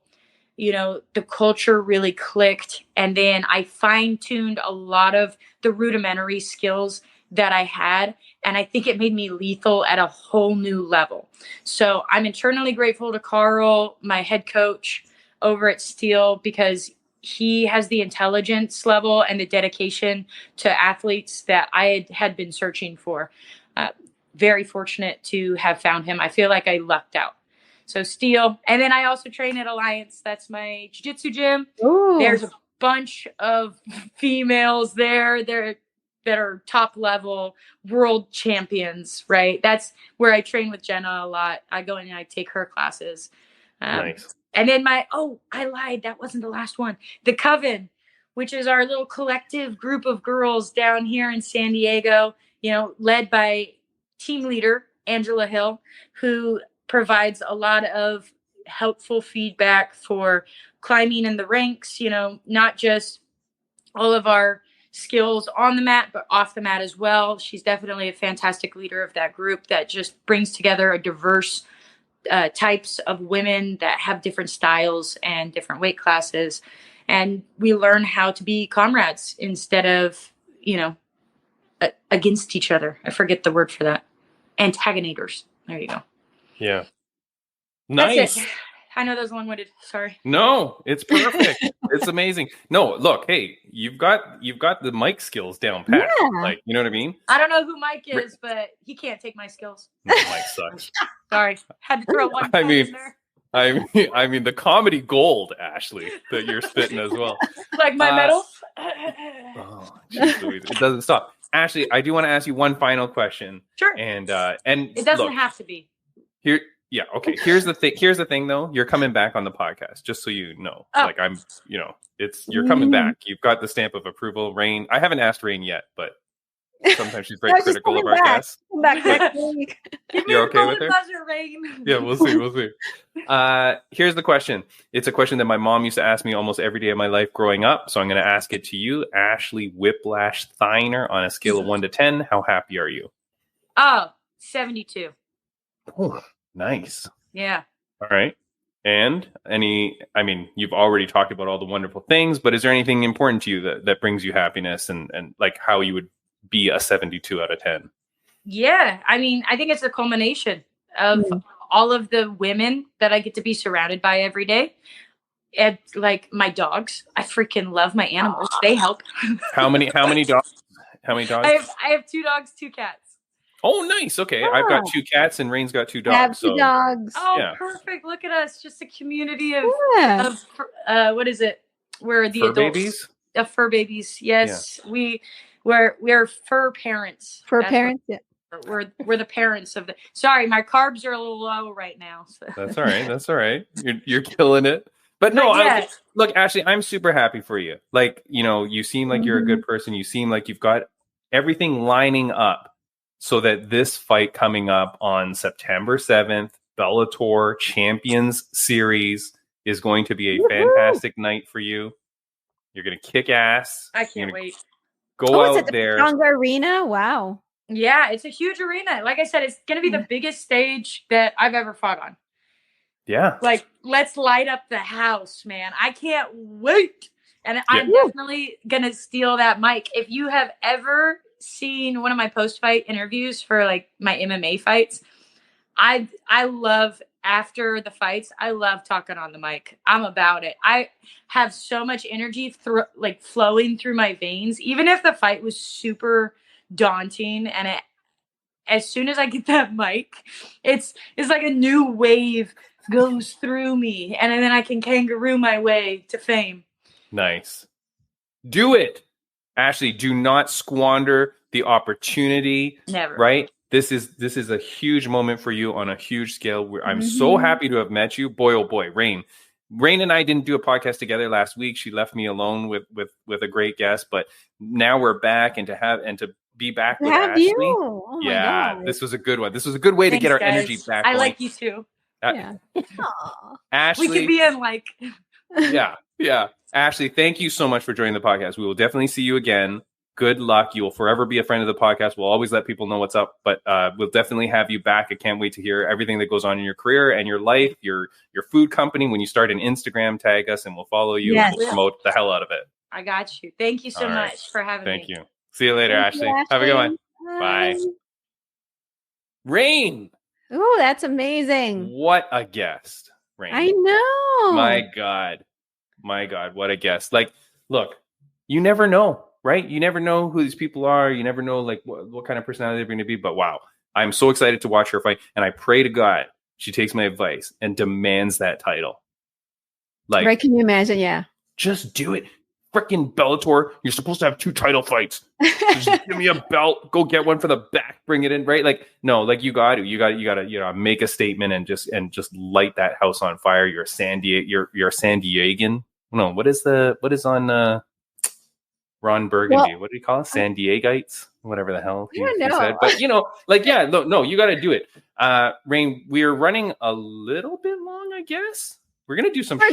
S3: the culture really clicked. And then I fine-tuned a lot of the rudimentary skills that I had. And I think it made me lethal at a whole new level. So I'm eternally grateful to Carl, my head coach over at Steel, because he has the intelligence level and the dedication to athletes that I had been searching for. Very fortunate to have found him. I feel like I lucked out. So Steel. And then I also train at Alliance. That's my jiu-jitsu gym.
S1: Ooh.
S3: There's a bunch of females there. That are top level world champions, right? That's where I train with Jenna a lot. I go in and I take her classes.
S2: Nice.
S3: And then I lied. That wasn't the last one. The Coven, which is our little collective group of girls down here in San Diego, led by team leader Angela Hill, who provides a lot of helpful feedback for climbing in the ranks, not just all of our skills on the mat, but off the mat as well. She's definitely a fantastic leader of that group that just brings together a diverse types of women that have different styles and different weight classes. And we learn how to be comrades instead of, against each other. I forget the word for that. Antagonators. There you go.
S2: Yeah. Nice.
S3: That's it. I know that was long-winded. Sorry.
S2: No, it's perfect. It's amazing. No, look, hey, you've got the mic skills down pat.
S1: Yeah.
S2: Like, you know what I mean?
S3: I don't know who Mike is, but he can't take my skills.
S2: No, Mike sucks.
S3: Sorry. Had to throw one in there.
S2: I mean the comedy gold, Ashley, that you're spitting as well.
S3: Like my medals.
S2: Oh, geez Louise, it doesn't stop. Ashley, I do want to ask you one final question.
S3: Sure.
S2: And
S3: it doesn't have to be.
S2: Here. Yeah. Okay. Here's the thing, though. You're coming back on the podcast, just so you know.
S3: Oh.
S2: Like you're coming back. You've got the stamp of approval. Raine. I haven't asked Raine yet, but sometimes she's very critical of our guests.
S1: Back next week.
S2: You're okay with her?
S3: Pleasure, Raine.
S2: Yeah, we'll see. Here's the question. It's a question that my mom used to ask me almost every day of my life growing up. So I'm going to ask it to you, Ashley Whiplash Thiner. On a scale of 1 to 10, how happy are you?
S3: 72.
S2: Oh. Nice.
S3: Yeah.
S2: All right. And you've already talked about all the wonderful things, but is there anything important to you that brings you happiness and like how you would be a 72 out of 10?
S3: Yeah. I think it's a culmination of all of the women that I get to be surrounded by every day. And like my dogs, I freaking love my animals. They help.
S2: How many dogs?
S3: I have 2 dogs, 2 cats.
S2: Oh, nice. Okay. Oh. I've got 2 cats and Raine's got 2 dogs.
S1: I have 2 dogs.
S3: Oh, yeah. Perfect. Look at us. Just a community of what is it? We're the
S2: fur
S3: adults.
S2: Babies?
S3: Of fur babies. Yes. Yeah. We're fur parents.
S1: Yeah.
S3: We're the parents of the. Sorry, my carbs are a little low right now. So.
S2: That's all right. You're killing it. But no,
S3: yeah.
S2: Look, Ashley, I'm super happy for you. Like, you seem like you're a good person. You seem like you've got everything lining up so that this fight coming up on September 7th, Bellator Champions Series, is going to be a fantastic night for you. You're going to kick ass.
S3: I can't wait.
S2: Go out there.
S1: Pechanga Arena? Wow.
S3: Yeah, it's a huge arena. Like I said, it's going to be the biggest stage that I've ever fought on.
S2: Yeah.
S3: Like, let's light up the house, man. I can't wait. And I'm definitely going to steal that mic. If you have ever seen one of my post-fight interviews for like my MMA fights, I love after the fights, I love talking on the mic. I'm about it. I have so much energy flowing through my veins, even if the fight was super daunting. And as soon as I get that mic, it's like a new wave goes through me, and then I can kangaroo my way to fame.
S2: Nice. Do it. Ashley, do not squander the opportunity.
S3: Never.
S2: Right? This is a huge moment for you on a huge scale. I'm so happy to have met you. Boy, oh boy, Raine. Raine and I didn't do a podcast together last week. She left me alone with a great guest, but now we're back, and to be back with Ashley.
S1: Oh my God.
S2: This was a good one. This was a good way to get our energy back.
S3: I like you too.
S1: Yeah.
S2: Ashley,
S3: we could be in like.
S2: yeah. Ashley, thank you so much for joining the podcast. We will definitely see you again. Good luck. You will forever be a friend of the podcast. We'll always let people know what's up, but we'll definitely have you back. I can't wait to hear everything that goes on in your career and your life, your food company. When you start an Instagram, tag us and we'll follow you.
S1: Yes.
S2: And we'll promote the hell out of it.
S3: I got you. Thank you so much for having me.
S2: Thank you. See you later,
S1: Thank you,
S2: Ashley. Have a good one.
S1: Bye.
S2: Bye. Raine.
S1: Oh, that's amazing.
S2: What a guest, Raine.
S1: I know.
S2: My God, what a guest. Like, look, you never know, right? You never know who these people are. You never know like what kind of personality they're going to be. But wow, I'm so excited to watch her fight. And I pray to God she takes my advice and demands that title. Like,
S1: right, can you imagine? Yeah.
S2: Just do it. Freaking Bellator, you're supposed to have 2 title fights. Just give me a belt. Go get one for the back. Bring it in, right? Like, no, like you got to make a statement and just light that house on fire. You're a San Diegan. No, what is on Ron Burgundy?
S1: Well,
S2: what do you call it? San Diegites? Whatever the hell he said. But you got to do it. Raine, we're running a little bit long, I guess. We're gonna do some
S1: for a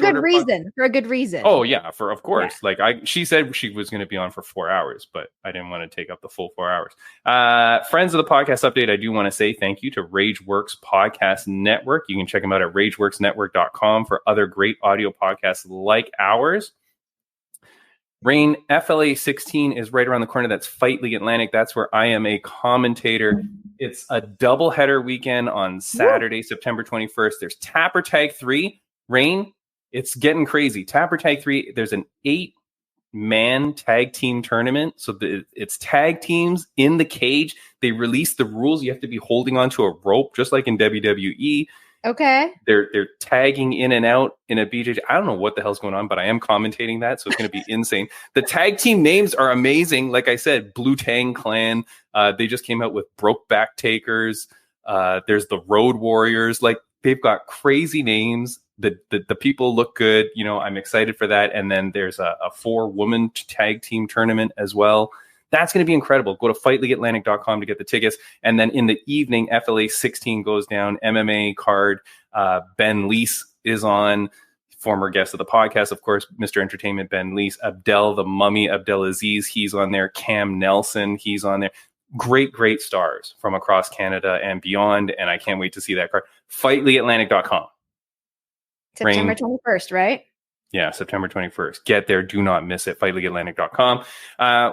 S1: good reason.
S2: Oh yeah, of course. Yeah. Like she said she was gonna be on for 4 hours, but I didn't want to take up the full 4 hours. Friends of the podcast update, I do want to say thank you to Rageworks Podcast Network. You can check them out at rageworksnetwork.com for other great audio podcasts like ours. Raine, FLA 16 is right around the corner. That's Fight League Atlantic. That's where I am a commentator. It's a doubleheader weekend on Saturday, September 21st. There's Tapper Tag 3. Raine, it's getting crazy. Tapper Tag 3, there's an 8-man tag team tournament. So it's tag teams in the cage. They release the rules. You have to be holding onto a rope, just like in WWE.
S1: Okay.
S2: They're tagging in and out in a BJJ. I don't know what the hell's going on, but I am commentating that, so it's going to be insane. The tag team names are amazing. Like I said, Blue Tang Clan. They just came out with Brokeback Takers. There's the Road Warriors. Like, they've got crazy names. The people look good. You know, I'm excited for that. And then there's a 4-woman tag team tournament as well. That's going to be incredible. Go to fightleagueatlantic.com to get the tickets. And then in the evening, FLA 16 goes down. MMA card. Ben Leese is on. Former guest of the podcast, of course, Mr. Entertainment Ben Leese. Abdel the Mummy Abdelaziz, he's on there. Cam Nelson, he's on there. Great stars from across Canada and beyond. And I can't wait to see that card. Fightleagueatlantic.com.
S1: September 21st, right?
S2: Yeah, September 21st. Get there. Do not miss it. FightLeagueAtlantic.com.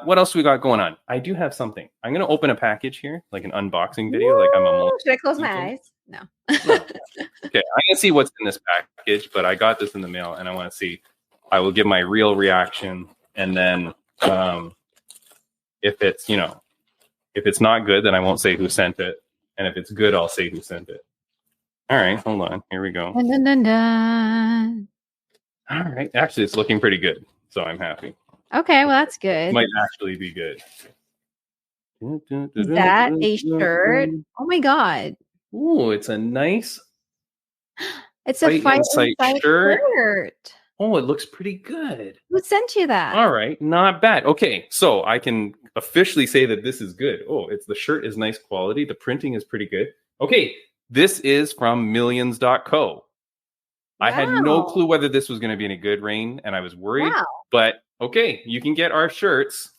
S2: What else do we got going on? I do have something. I'm going to open a package here, like an unboxing video.
S1: Woo!
S2: Like I'm a
S1: Should I close my eyes? No.
S2: Okay, I'm going to see what's in this package, but I got this in the mail, and I want to see. I will give my real reaction, and then if it's not good, then I won't say who sent it, and if it's good, I'll say who sent it. All right, hold on. Here we go.
S1: Dun, dun, dun.
S2: All right. Actually, it's looking pretty good, so I'm happy.
S1: Okay, well, that's good.
S2: It might actually be good.
S1: Is that a shirt? Oh my God.
S2: Ooh, it's a nice
S1: It's a Fight Inside shirt.
S2: Oh, it looks pretty good.
S1: Who sent you that?
S2: All right, not bad. Okay, so I can officially say that this is good. Oh, the shirt is nice quality. The printing is pretty good. Okay, this is from millions.co. I had no clue whether this was going to be any good, Raine, and I was worried.
S1: Wow.
S2: But okay, you can get our shirts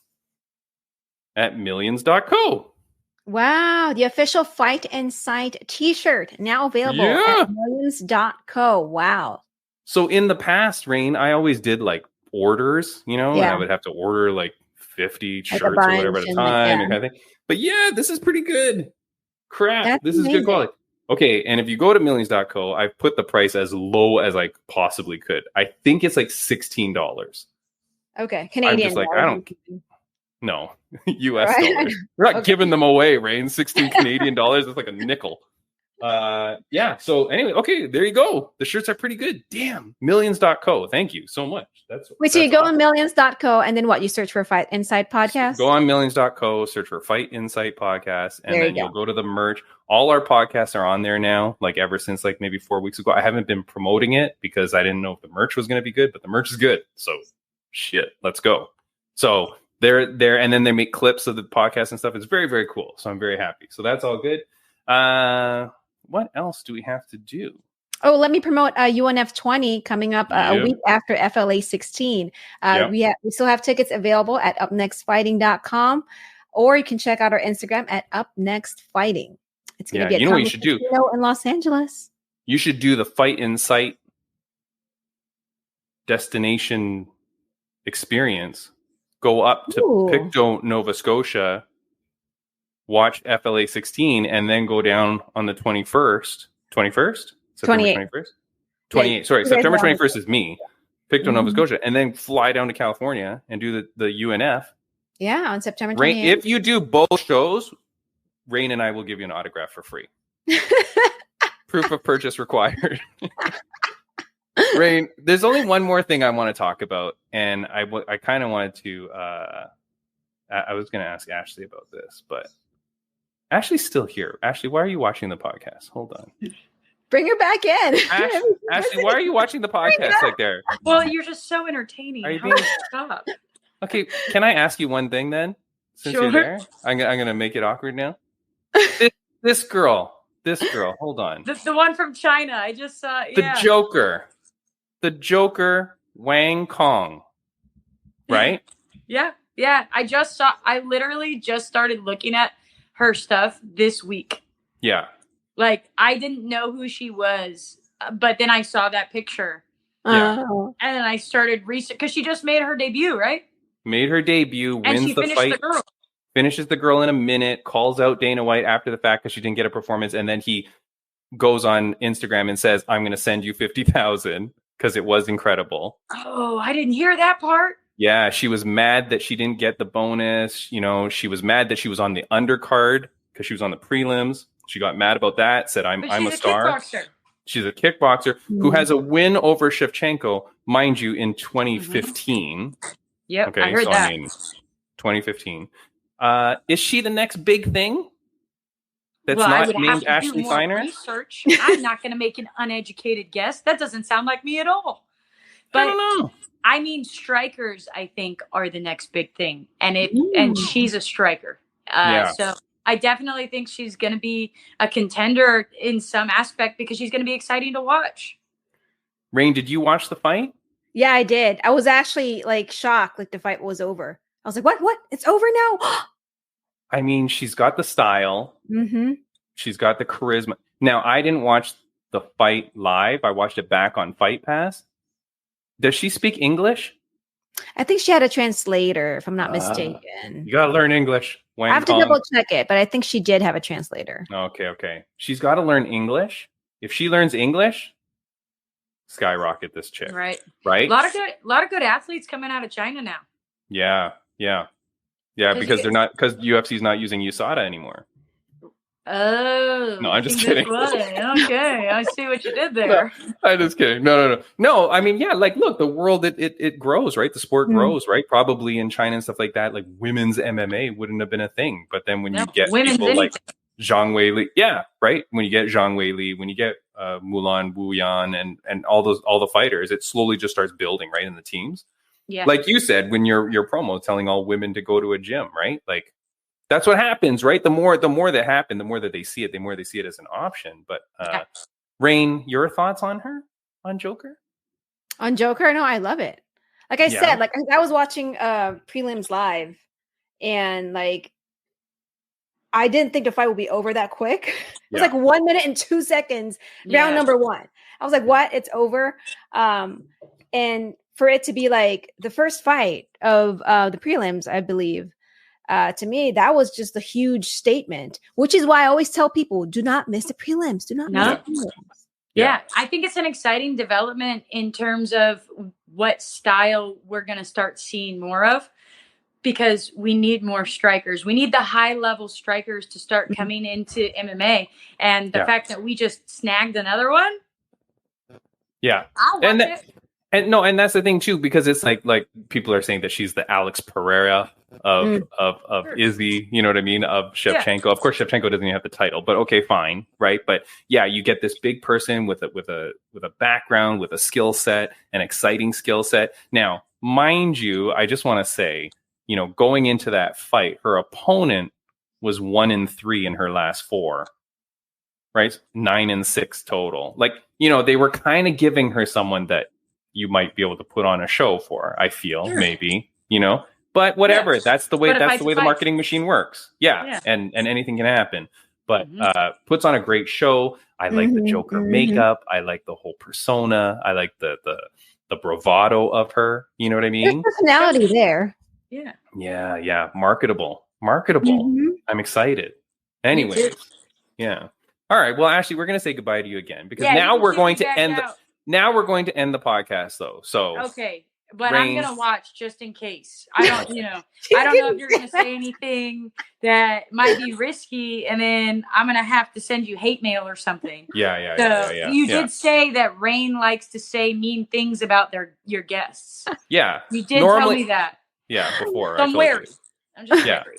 S2: at millions.co.
S1: Wow, the official Fight Inside t-shirt now available at millions.co. Wow.
S2: So in the past, Raine, I always did like orders, and I would have to order like 50 shirts or whatever at a time. And kind of thing. But yeah, this is pretty good. Crap, this is good quality. Okay, and if you go to millions.co, I've put the price as low as I possibly could. I think it's like $16.
S1: Okay,
S2: I'm
S1: Canadian.
S2: just like, I don't. No, US
S1: Right.
S2: dollars. We're not
S1: Okay.
S2: giving them away, Raine. 16 Canadian dollars. It's like a nickel. Yeah. So anyway, okay, there you go. The shirts are pretty good. Damn. Millions.co. Thank you so much.
S1: Wait, so you go
S2: awesome.
S1: on millions.co and then what? You search for Fight Insight podcast?
S2: Go on millions.co, search for Fight Insight podcast, and
S1: There
S2: then
S1: you
S2: you'll go to the merch. All our podcasts are on there now, like ever since like maybe 4 weeks ago. I haven't been promoting it because I didn't know if the merch was going to be good, but the merch is good. So shit, let's go. So they're there, and then they make clips of the podcast and stuff. It's very, very cool. So I'm very happy. So that's all good. What else do we have to do?
S1: Oh, let me promote UNF 20 coming up a week after FLA 16. We still have tickets available at upnextfighting.com, or you can check out our Instagram at upnextfighting. It's going to be
S2: you know what you should do
S1: in Los Angeles.
S2: You should do the Fight Insight destination experience. Go up to Pictou, Nova Scotia, watch FLA 16, and then go down on the 21st. 21st? September 21st? 28. Sorry, September 21st is me. Pictou, Nova Scotia, and then fly down to California and do the UNF.
S1: Yeah, on September 28th.
S2: Raine, if you do both shows, Raine and I will give you an autograph for free. Proof of purchase required. Raine, there's only one more thing I want to talk about, and I kind of wanted to. I was going to ask Ashley about this, but Ashley's still here. Ashley, why are you watching the podcast? Hold on.
S1: Bring her back in.
S2: Ashley, why are you watching the podcast like there?
S3: Well, you're just so entertaining. How do you stop?
S2: Okay, can I ask you one thing then? Since you're there, I'm gonna make it awkward now. This girl, hold on.
S3: The one from China. I just saw.
S2: The Joker Wang Cong, right?
S3: Yeah. I literally just started looking at her stuff this week.
S2: Yeah.
S3: Like, I didn't know who she was, but then I saw that picture.
S2: Yeah.
S3: And then I started research because she just made her debut, right?
S2: Made her debut, wins the fight, finishes the girl in a minute, calls out Dana White after the fact because she didn't get a performance, and then he goes on Instagram and says, "I'm going to send you 50,000 because it was incredible."
S3: Oh, I didn't hear that part.
S2: Yeah, she was mad that she didn't get the bonus. You know, she was mad that she was on the undercard because she was on the prelims. She got mad about that, said, I'm a star.
S3: Kickboxer.
S2: She's a kickboxer who has a win over Shevchenko, mind you, in 2015.
S3: Yep,
S2: okay,
S3: I heard that.
S2: I mean, 2015. Is she the next big thing? That's not named Ashley Feiner?
S3: Research. I'm not going to make an uneducated guess. That doesn't sound like me at all. But
S2: I don't know.
S3: I mean, strikers, I think, are the next big thing, and she's a striker. So I definitely think she's going to be a contender in some aspect because she's going to be exciting to watch.
S2: Raine, did you watch the fight?
S1: Yeah, I did. I was actually like shocked, like the fight was over. I was like, "What? It's over now?"
S2: I mean, she's got the style.
S1: Mm-hmm.
S2: She's got the charisma. Now, I didn't watch the fight live. I watched it back on Fight Pass. Does she speak English?
S1: I think she had a translator, if I'm not mistaken.
S2: You gotta learn English.
S1: I have to double check it, but I think she did have a translator.
S2: Okay. She's got to learn English. If she learns English, skyrocket this chick.
S3: Right.
S2: A
S3: lot of good athletes coming out of China now. Yeah,
S2: because UFC's not using USADA anymore.
S3: Oh,
S2: no, I'm just kidding.
S3: Okay, I see what you did there.
S2: No, I'm just kidding. No. I mean, yeah, like, look, the world it grows, right? The sport grows, right? Probably in China and stuff like that, like women's MMA wouldn't have been a thing. But then when you get people like Zhang Weili, yeah, right. When you get Zhang Weili, when you get Mulan Wuyan and all the fighters, it slowly just starts building, right, in the teams.
S3: Yeah,
S2: like you said, when your promo telling all women to go to a gym, right? Like, that's what happens, right? The more that happen, the more that they see it, the more they see it as an option. But Raine, your thoughts on her, on Joker?
S1: On Joker? No, I love it. Like I said, like I was watching prelims live, and like I didn't think the fight would be over that quick. It was like 1 minute and 2 seconds, round number one. I was like, what? It's over. And for it to be like the first fight of the prelims, I believe. to me, that was just a huge statement, which is why I always tell people, do not miss the prelims. Do not miss the prelims.
S3: Yeah, I think it's an exciting development in terms of what style we're going to start seeing more of, because we need more strikers. We need the high-level strikers to start coming into MMA. And the fact that we just snagged another one.
S2: Yeah.
S3: I'll watch it.
S2: And that's the thing too, because it's like people are saying that she's the Alex Pereira of Izzy, you know what I mean, of Shevchenko. Of course, Shevchenko doesn't even have the title, but okay, fine, right? But yeah, you get this big person with a background, with a skill set, an exciting skill set. Now, mind you, I just want to say, you know, going into that fight, her opponent was 1-3 in her last 4. Right, 9-6 total. Like, you know, they were kind of giving her someone that you might be able to put on a show for. I feel maybe, you know, but whatever.
S3: Yes.
S2: That's the way. That's the way the marketing machine works. Yeah. And anything can happen. But puts on a great show. I like the Joker makeup. I like the whole persona. I like the bravado of her. You know what I mean?
S1: There's personality there.
S3: Yeah.
S2: Yeah. Marketable. I'm excited. Anyways, yeah. All right. Well, Ashley, we're going to say goodbye to you again, because now we're going to end the podcast, though. So
S3: okay, but Raine, I'm going to watch just in case. I don't know if you're going to say anything that might be risky, and then I'm going to have to send you hate mail or something.
S2: Yeah.
S3: You did say that Raine likes to say mean things about your guests.
S2: Yeah.
S3: You did tell me that.
S2: Yeah, before.
S3: So I'm wary. I'm just wary.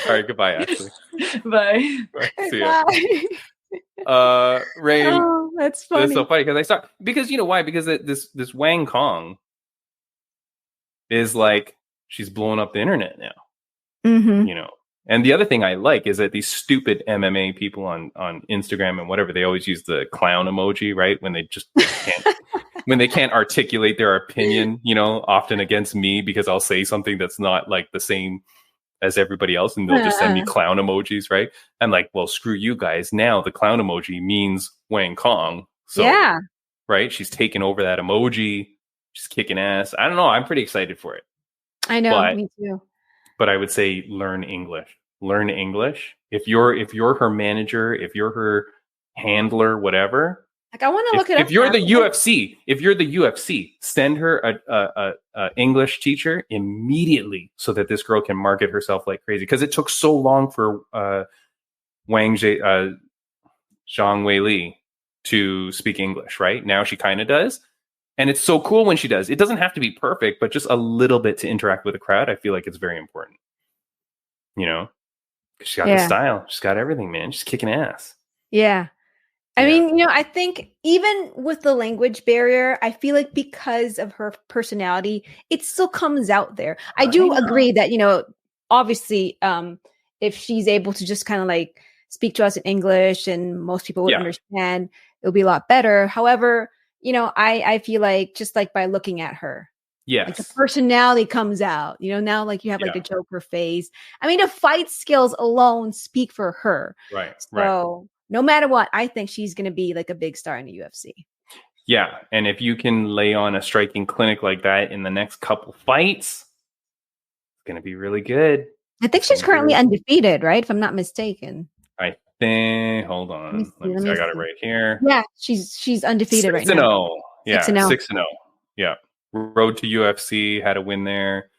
S2: All right, goodbye, Ashley.
S3: Bye.
S2: See ya. Raine.
S1: Oh, that's funny.
S2: It's so funny because you know why? Because this Wang Cong is like, she's blowing up the internet now. You know. And the other thing I like is that these stupid MMA people on Instagram and whatever, they always use the clown emoji, right? When they just can't when they can't articulate their opinion, you know, often against me, because I'll say something that's not like the same as everybody else, and they'll just send me clown emojis, right? I'm like, well, screw you guys. Now the clown emoji means Wang Cong. So, right? She's taking over that emoji. She's kicking ass. I don't know. I'm pretty excited for it.
S1: I know, me too.
S2: But I would say learn English. Learn English. If you're her manager, if you're her handler, whatever.
S1: Like, I want to look at
S2: if you're the UFC, send her a English teacher immediately so that this girl can market herself like crazy. Because it took so long for Zhang Weili to speak English, right? Now she kind of does. And it's so cool when she does. It doesn't have to be perfect, but just a little bit to interact with the crowd. I feel like it's very important. You know? She's got the style. She's got everything, man. She's kicking ass.
S1: Yeah. I mean, you know, I think even with the language barrier, I feel like because of her personality, it still comes out there. I do agree that, you know, obviously, if she's able to just kind of like speak to us in English and most people would understand, it would be a lot better. However, you know, I feel like just like by looking at her, like the personality comes out, you know, now like you have like a Joker face. I mean, the fight skills alone speak for her.
S2: Right.
S1: So no matter what, I think she's going to be like a big star in the UFC.
S2: Yeah. And if you can lay on a striking clinic like that in the next couple fights, it's going to be really good.
S1: I think she's currently undefeated, right? If I'm not mistaken.
S2: I think, hold on. I got it right here.
S1: Yeah, she's undefeated right now.
S2: 6-0. Yeah, 6-0. Yeah. Road to UFC, had a win there.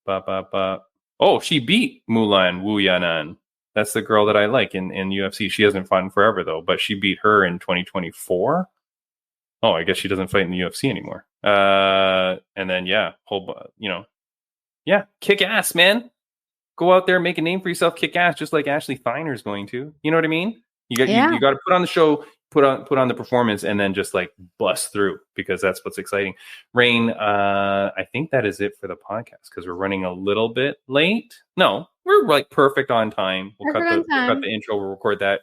S2: Oh, she beat Mulan Wu Yanan. That's the girl that I like in UFC. She hasn't fought in forever, though, but she beat her in 2024. Oh, I guess she doesn't fight in the UFC anymore. And then, kick ass, man. Go out there, make a name for yourself, kick ass, just like Ashley Thiner's going to. You know what I mean? You got to put on the show, put on the performance, and then just like bust through, because that's what's exciting. Raine, I think that is it for the podcast, because we're running a little bit late. No, we're like perfect on time. We'll cut the intro. We'll record that.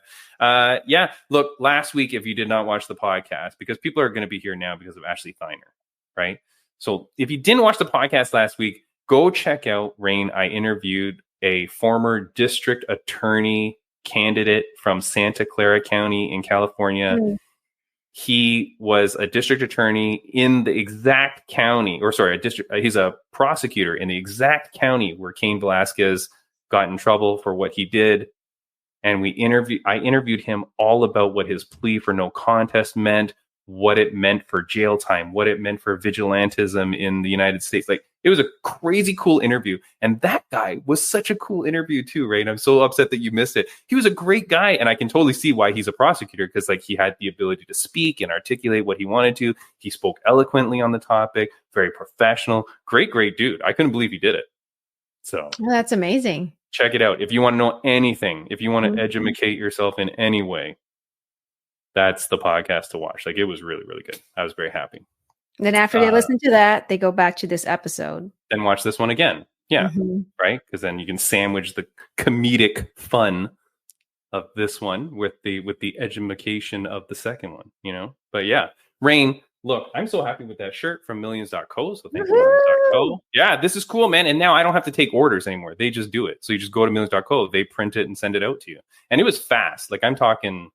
S2: Look, last week, if you did not watch the podcast, because people are going to be here now because of Ashley Thiner, right? So if you didn't watch the podcast last week, go check out Raine. I interviewed a former district attorney candidate from Santa Clara County in California. He was a district attorney in the exact county, he's a prosecutor in the exact county where Cain Velasquez got in trouble for what he did. And I interviewed him all about what his plea for no contest meant, what it meant for jail time, what it meant for vigilantism in the United States. Like, it was a crazy cool interview. And that guy was such a cool interview too, right? I'm so upset that you missed it. He was a great guy. And I can totally see why he's a prosecutor, because like he had the ability to speak and articulate what he wanted to. He spoke eloquently on the topic, very professional, great dude. I couldn't believe he did it. So
S1: that's amazing.
S2: Check it out. If you want to know anything, if you want to educate yourself in any way, that's the podcast to watch. Like, it was really, really good. I was very happy.
S1: Then after they listen to that, they go back to this episode.
S2: Then watch this one again. Yeah. Right? Because then you can sandwich the comedic fun of this one with the education of the second one, you know? But yeah, Raine, look, I'm so happy with that shirt from millions.co. So thank you, millions.co. Yeah, this is cool, man. And now I don't have to take orders anymore. They just do it. So you just go to millions.co, they print it and send it out to you. And it was fast. Like, I'm talking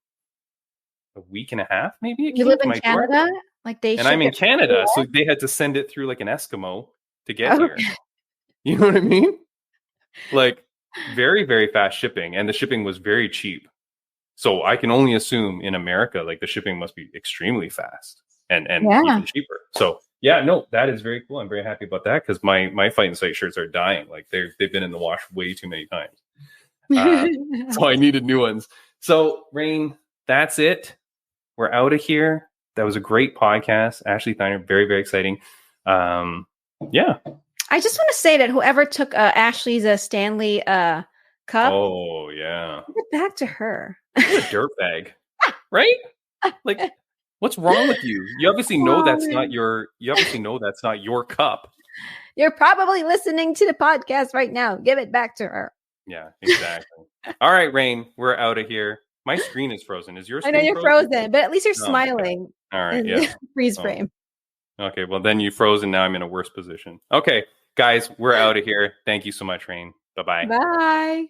S2: a week and a half, maybe.
S1: You live in Canada? Like,
S2: and I'm in Canada, so they had to send it through like an Eskimo to get here. You know what I mean? Like, very, very fast shipping, and the shipping was very cheap. So I can only assume in America, like, the shipping must be extremely fast and even cheaper. So yeah, no, that is very cool. I'm very happy about that, because my Fight and Sight shirts are dying. Like, they've been in the wash way too many times. So I needed new ones. So Raine, that's it. We're out of here. That was a great podcast. Ashley Thiner, very, very exciting. Yeah. I
S1: just want to say that whoever took Ashley's Stanley cup.
S2: Oh, yeah.
S1: Give it back to her.
S2: What a dirtbag. Right? Like, what's wrong with you? You obviously know that's not your cup.
S1: You're probably listening to the podcast right now. Give it back to her.
S2: Yeah, exactly. All right, Raine, we're out of here. My screen is frozen. Is yours?
S1: I know you're frozen, but at least you're smiling.
S2: Okay. All right, yeah.
S1: Freeze frame.
S2: Okay, well, then you froze, and now I'm in a worse position. Okay, guys, we're out of here. Thank you so much, Raine. Bye-bye.
S1: Bye.